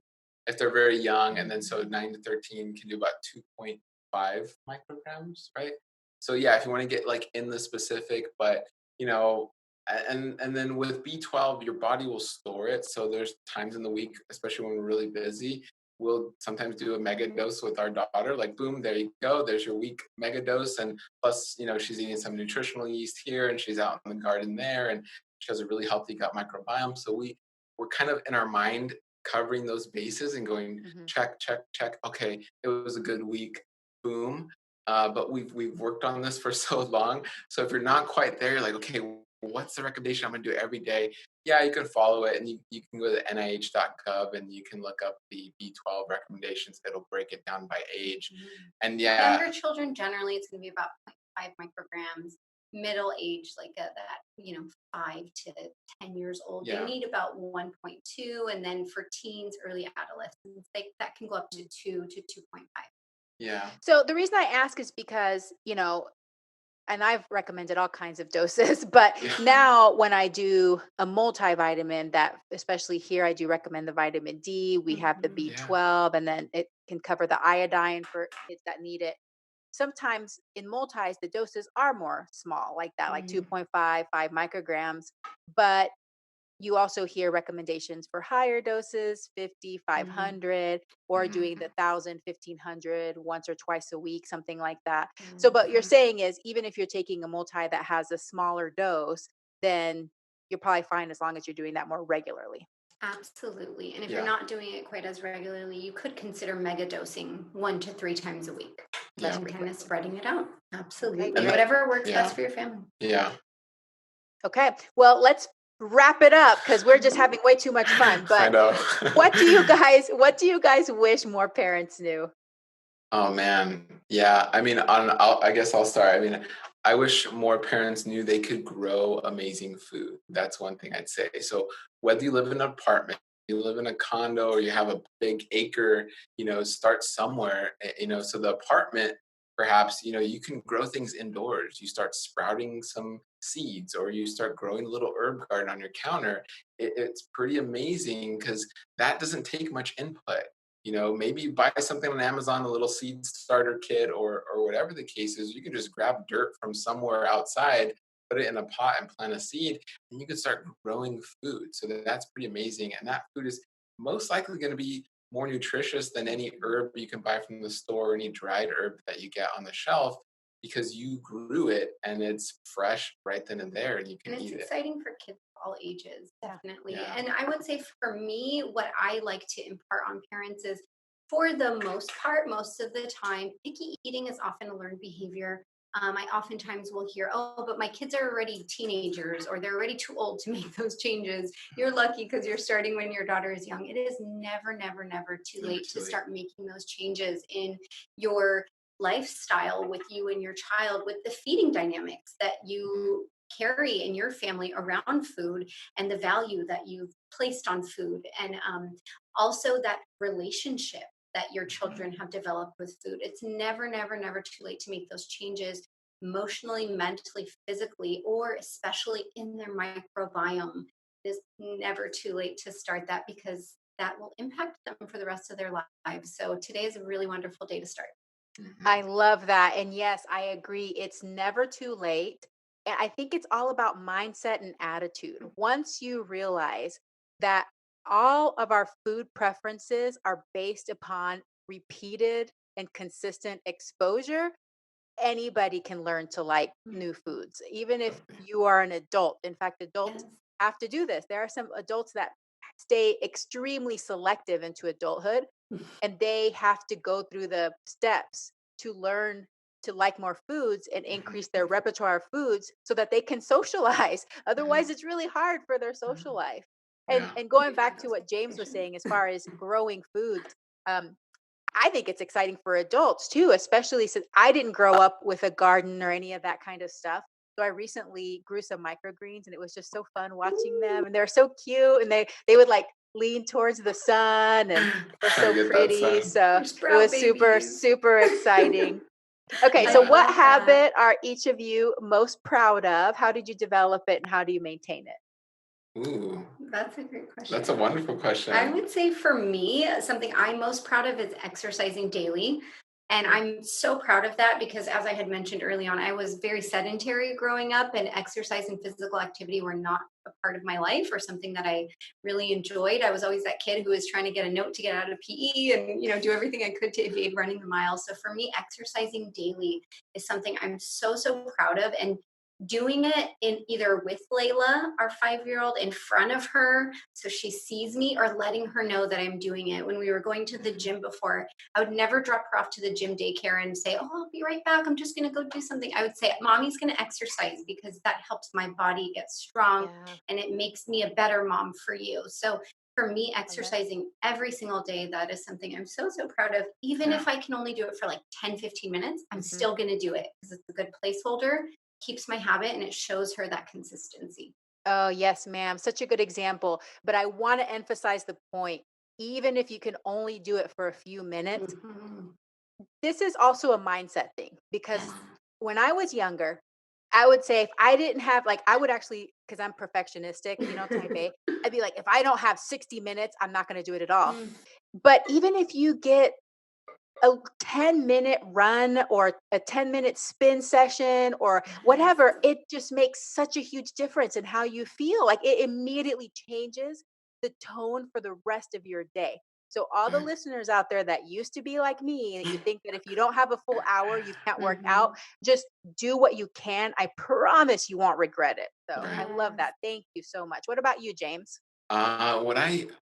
if they're very young, and then so 9 to 13 can do about 2.5 micrograms, right? So yeah, if you want to get like in the specific, but you know, and then with B12, your body will store it. So there's times in the week, especially when we're really busy, we'll sometimes do a mega dose with our daughter. Like, boom, there you go. There's your week mega dose, and plus, she's eating some nutritional yeast here, and she's out in the garden there, and she has a really healthy gut microbiome. So we're kind of in our mind covering those bases and going Hmm. check, check, check. Okay, it was a good week. Boom. But we've worked on this for so long. So if you're not quite there, you're like, okay, what's the recommendation I'm going to do every day? Yeah, you can follow it, and you can go to nih.gov and you can look up the B12 recommendations. It'll break it down by age. And yeah, Younger children, generally, it's going to be about 0.5 micrograms. Middle age, like that, 5 to 10 years old, they yeah, need about 1.2. And then for teens, early adolescents, that can go up to 2 to 2.5. yeah, So the reason I ask is because, and I've recommended all kinds of doses, but yeah, now when I do a multivitamin, that especially here, I do recommend the vitamin D. We have the Mhm. yeah, B12, and then it can cover the iodine for kids that need it. Sometimes in multis, the doses are more small, like that, like Mm. 2.5, 5 micrograms. But you also hear recommendations for higher doses, 50, Mhm. 500, or mhm, doing the 1,000, 1,500 once or twice a week, something like that. So, but you're Mhm. saying is, even if you're taking a multi that has a smaller dose, then you're probably fine as long as you're doing that more regularly. Absolutely. And if you're yeah, not doing it quite as regularly, you could consider mega dosing 1 to 3 times a week Less yeah, and kind of frequently. spreading it out. Okay, Absolutely. and great. Whatever works yeah, best for your family. yeah. Okay. Well, let's wrap it up because we're just having way too much fun. I But know. what do you guys wish more parents knew? Oh man, yeah. I mean, I guess I'll start. I mean, I wish more parents knew they could grow amazing food. That's one thing I'd say. So whether you live in an apartment, you live in a condo, or you have a big acre, start somewhere. So the apartment, perhaps, you can grow things indoors. You start sprouting some seeds, or you start growing a little herb garden on your counter. It's pretty amazing because that doesn't take much input. Maybe you buy something on Amazon, a little seed starter kit, or whatever the case is. You can just grab dirt from somewhere outside, put it in a pot and plant a seed, and you can start growing food. So that's pretty amazing. And that food is most likely going to be more nutritious than any herb you can buy from the store, or any dried herb that you get on the shelf, because you grew it and it's fresh right then and there, and you can And it's eat it. exciting for kids of all ages, definitely. Yeah. And I would say for me, what I like to impart on parents is, for the most part, most of the time, picky eating is often a learned behavior. I oftentimes will hear, oh, but my kids are already teenagers, or they're already too old to make those changes. You're lucky because you're starting when your daughter is young. It is never, never, never too late to start making those changes in your lifestyle with you and your child, with the feeding dynamics that you carry in your family around food, and the value that you've placed on food, and also that relationship that your children have developed with food. It's never, never, never too late to make those changes emotionally, mentally, physically, or especially in their microbiome. It is never too late to start that, because that will impact them for the rest of their lives. So today is a really wonderful day to start. I love that. And yes, I agree. It's never too late. And I think it's all about mindset and attitude. Once you realize that all of our food preferences are based upon repeated and consistent exposure, anybody can learn to like new foods, even if you are an adult. In fact, adults Yes. have to do this. There are some adults that stay extremely selective into adulthood, and they have to go through the steps to learn to like more foods and increase their repertoire of foods so that they can socialize. Otherwise, it's really hard for their social life. Yeah. And going back to what James was saying as far as growing foods, um, I think it's exciting for adults too, especially since I didn't grow up with a garden or any of that kind of stuff. So I recently grew some microgreens, and it was just so fun watching them. And they're so cute, and they would like lean towards the sun, and they're Trying so to get that pretty. sun. So Your it sprout was super, babies. super exciting. Okay, I so Yeah. what love that. habit are each of you most proud of? How did you develop it, and how do you maintain it? Ooh, That's a great question. that's a wonderful I question. would say for me, something I'm most proud of is exercising daily. And I'm so proud of that because, as I had mentioned early on, I was very sedentary growing up, and exercise and physical activity were not a part of my life or something that I really enjoyed. I was always that kid who was trying to get a note to get out of PE and, do everything I could to evade running the miles. So for me, exercising daily is something I'm so, so proud of. And doing it in either with Layla, our 5-year-old, in front of her so she sees me, or letting her know that I'm doing it. When we were going to the gym before, I would never drop her off to the gym daycare and say, oh, I'll be right back, I'm just going to go do something. I would say, Mommy's going to exercise, because that helps my body get strong Yeah, and it makes me a better mom for you. So for me, I love that. exercising every single day, that is something I'm so, so proud of. Even Yeah. if I can only do it for like 10, 15 minutes, I'm Mhm. still going to do it, because it's a good placeholder, keeps my habit, and it shows her that consistency. Oh, yes, ma'am. Such a good example. But I want to emphasize the point. Even if you can only do it for a few minutes, Mhm. this is also a mindset thing, because Yes. when I was younger, I would say if I didn't have like I would actually, because I'm perfectionistic, type A, I'd be like, if I don't have 60 minutes, I'm not going to do it at all. Mm. But even if you get a 10-minute run or a 10-minute spin session or whatever, it just makes such a huge difference in how you feel. Like it immediately changes the tone for the rest of your day. So all the Right. listeners out there that used to be like me, that you think that if you don't have a full hour, you can't work out, Mhm. just do what you can. I promise you won't regret it. So I Right. love Yes. that. Thank you so much. What about you, James? What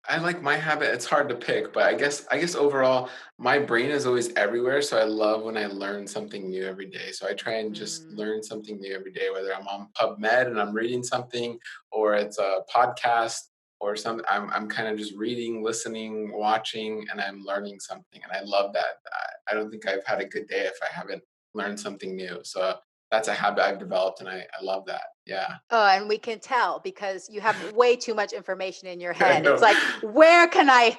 I like my habit, it's hard to pick, but I guess overall my brain is always everywhere. So I love when I learn something new every day. So I try and just Mm, learn something new every day, whether I'm on PubMed and I'm reading something, or it's a podcast, or something. I'm kind of just reading, listening, watching, and I'm learning something. And I love that. I don't think I've had a good day if I haven't learned something new. So that's a habit I've developed, and I love that. Yeah. Oh, and we can tell because you have way too much information in your I head. It's know. like, where can I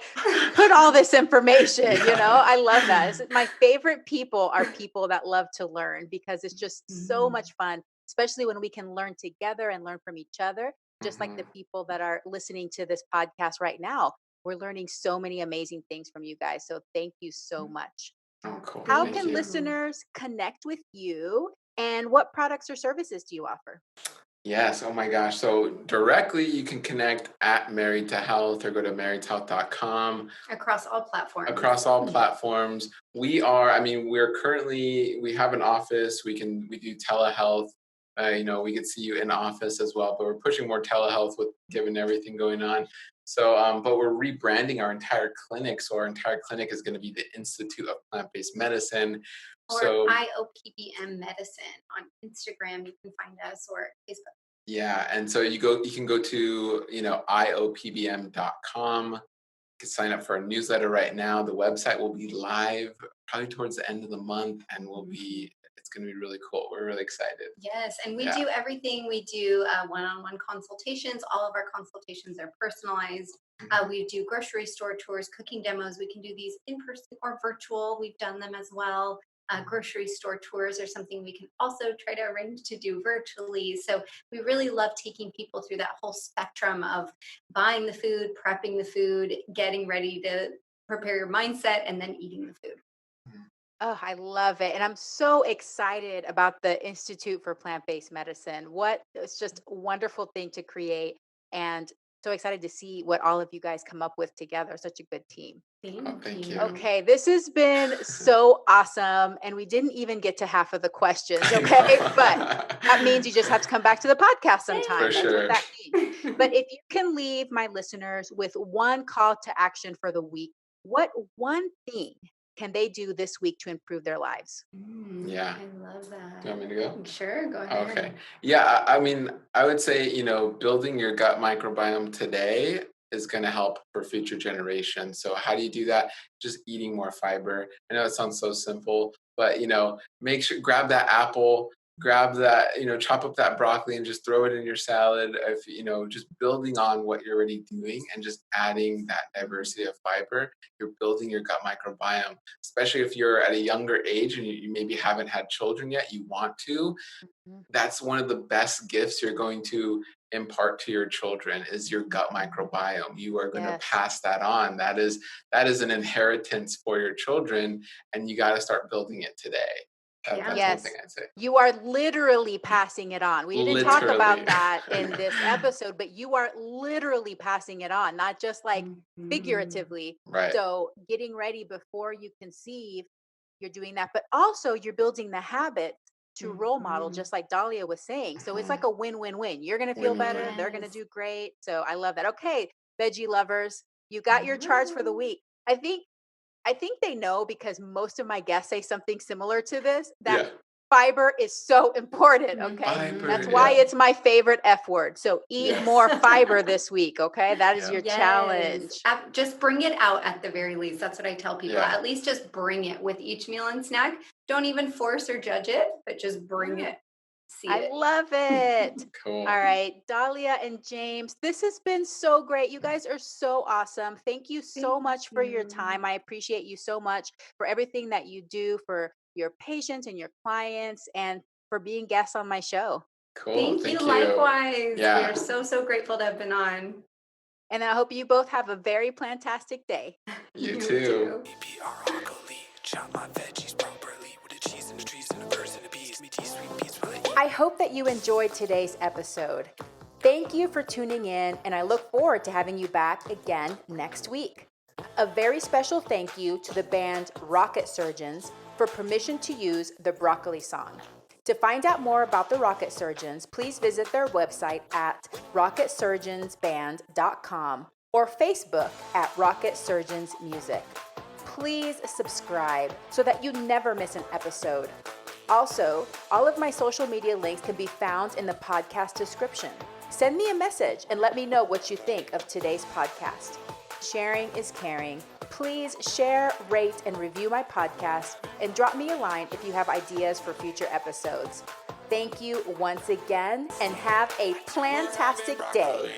put all this information? Yeah. I love that. My favorite people are people that love to learn, because it's just so Mhm. much fun, especially when we can learn together and learn from each other, just like the Mhm. people that are listening to this podcast right now. We're learning so many amazing things from you guys. So thank you so much. Oh, cool. How Thank Thank can you. you. listeners connect with you, and what products or services do you offer? Yes. Oh my gosh. So directly you can connect at Married to Health or go to marriedtohealth.com. Across all platforms. Across all platforms. We have an office. We do telehealth. We could see you in office as well, but we're pushing more telehealth given everything going on. So, but we're rebranding our entire clinic. So our entire clinic is going to be the Institute of Plant-Based Medicine. Or So IOPBM Medicine on Instagram. You can find us, or Facebook. yeah, and so you can go to iopbm.com. You can sign up for a newsletter right now. The website will be live probably towards the end of the month, and it's going to be really cool. We're really excited. Yes, and we do everything. We do one-on-one consultations. All of our consultations are personalized. We do grocery store tours, cooking demos. We can do these in person or virtual. We've done them as well. Grocery store tours are something we can also try to arrange to do virtually. So we really love taking people through that whole spectrum of buying the food, prepping the food, getting ready to prepare your mindset, and then eating the food. Oh, I love it. And I'm so excited about the Institute for Plant-Based Medicine. It's just a wonderful thing to create, and so excited to see what all of you guys come up with together. Such a good team. Thank you. Okay, this has been so awesome. And we didn't even get to half of the questions. Okay. But that means you just have to come back to the podcast sometime. For That's sure. what that means. But if you can leave my listeners with one call to action for the week, what one thing can they do this week to improve their lives? Yeah. I love that. Do you want me to go? Sure, go ahead. Okay. Yeah, I mean, I would say, building your gut microbiome today is going to help for future generations. So how do you do that? Just eating more fiber. I know it sounds so simple, but, make sure, grab that apple, grab that, chop up that broccoli and just throw it in your salad. If, just building on what you're already doing and just adding that diversity of fiber, you're building your gut microbiome, especially if you're at a younger age and you maybe haven't had children yet, you want to. That's one of the best gifts you're going to impart to your children is your gut microbiome. You are going to pass that on. That is an inheritance for your children, and you got to start building it today. That's one thing I'd say. You are literally passing it on. We didn't talk about that in this episode, but you are literally passing it on, not just like figuratively. Right. So getting ready before you conceive, you're doing that, but also you're building the habit to role model, just like Dahlia was saying. So it's like a win-win-win. You're going to feel better. They're going to do great. So I love that. Okay, veggie lovers, you got your charts for the week. I think they know, because most of my guests say something similar to this, that fiber is so important. Okay. Fiber, that's why it's my favorite F word. So eat more fiber this week. Okay. That is your challenge. Just bring it out at the very least. That's what I tell people. At least just bring it with each meal and snack. Don't even force or judge it, but just bring it. I love it. Cool. All right, Dahlia and James, this has been so great. You guys are so awesome. Thank you so much for your time. I appreciate you so much for everything that you do for your patients and your clients, and for being guests on my show. Cool. Thank you. Likewise. We are so grateful to have been on. And I hope you both have a very plantastic day. You too. I hope that you enjoyed today's episode. Thank you for tuning in, and I look forward to having you back again next week. A very special thank you to the band Rocket Surgeons for permission to use the Broccoli song. To find out more about the Rocket Surgeons, please visit their website at rocketsurgeonsband.com or Facebook at Rocket Surgeons Music. Please subscribe so that you never miss an episode. Also, all of my social media links can be found in the podcast description. Send me a message and let me know what you think of today's podcast. Sharing is caring. Please share, rate, and review my podcast, and drop me a line if you have ideas for future episodes. Thank you once again, and have a plantastic day.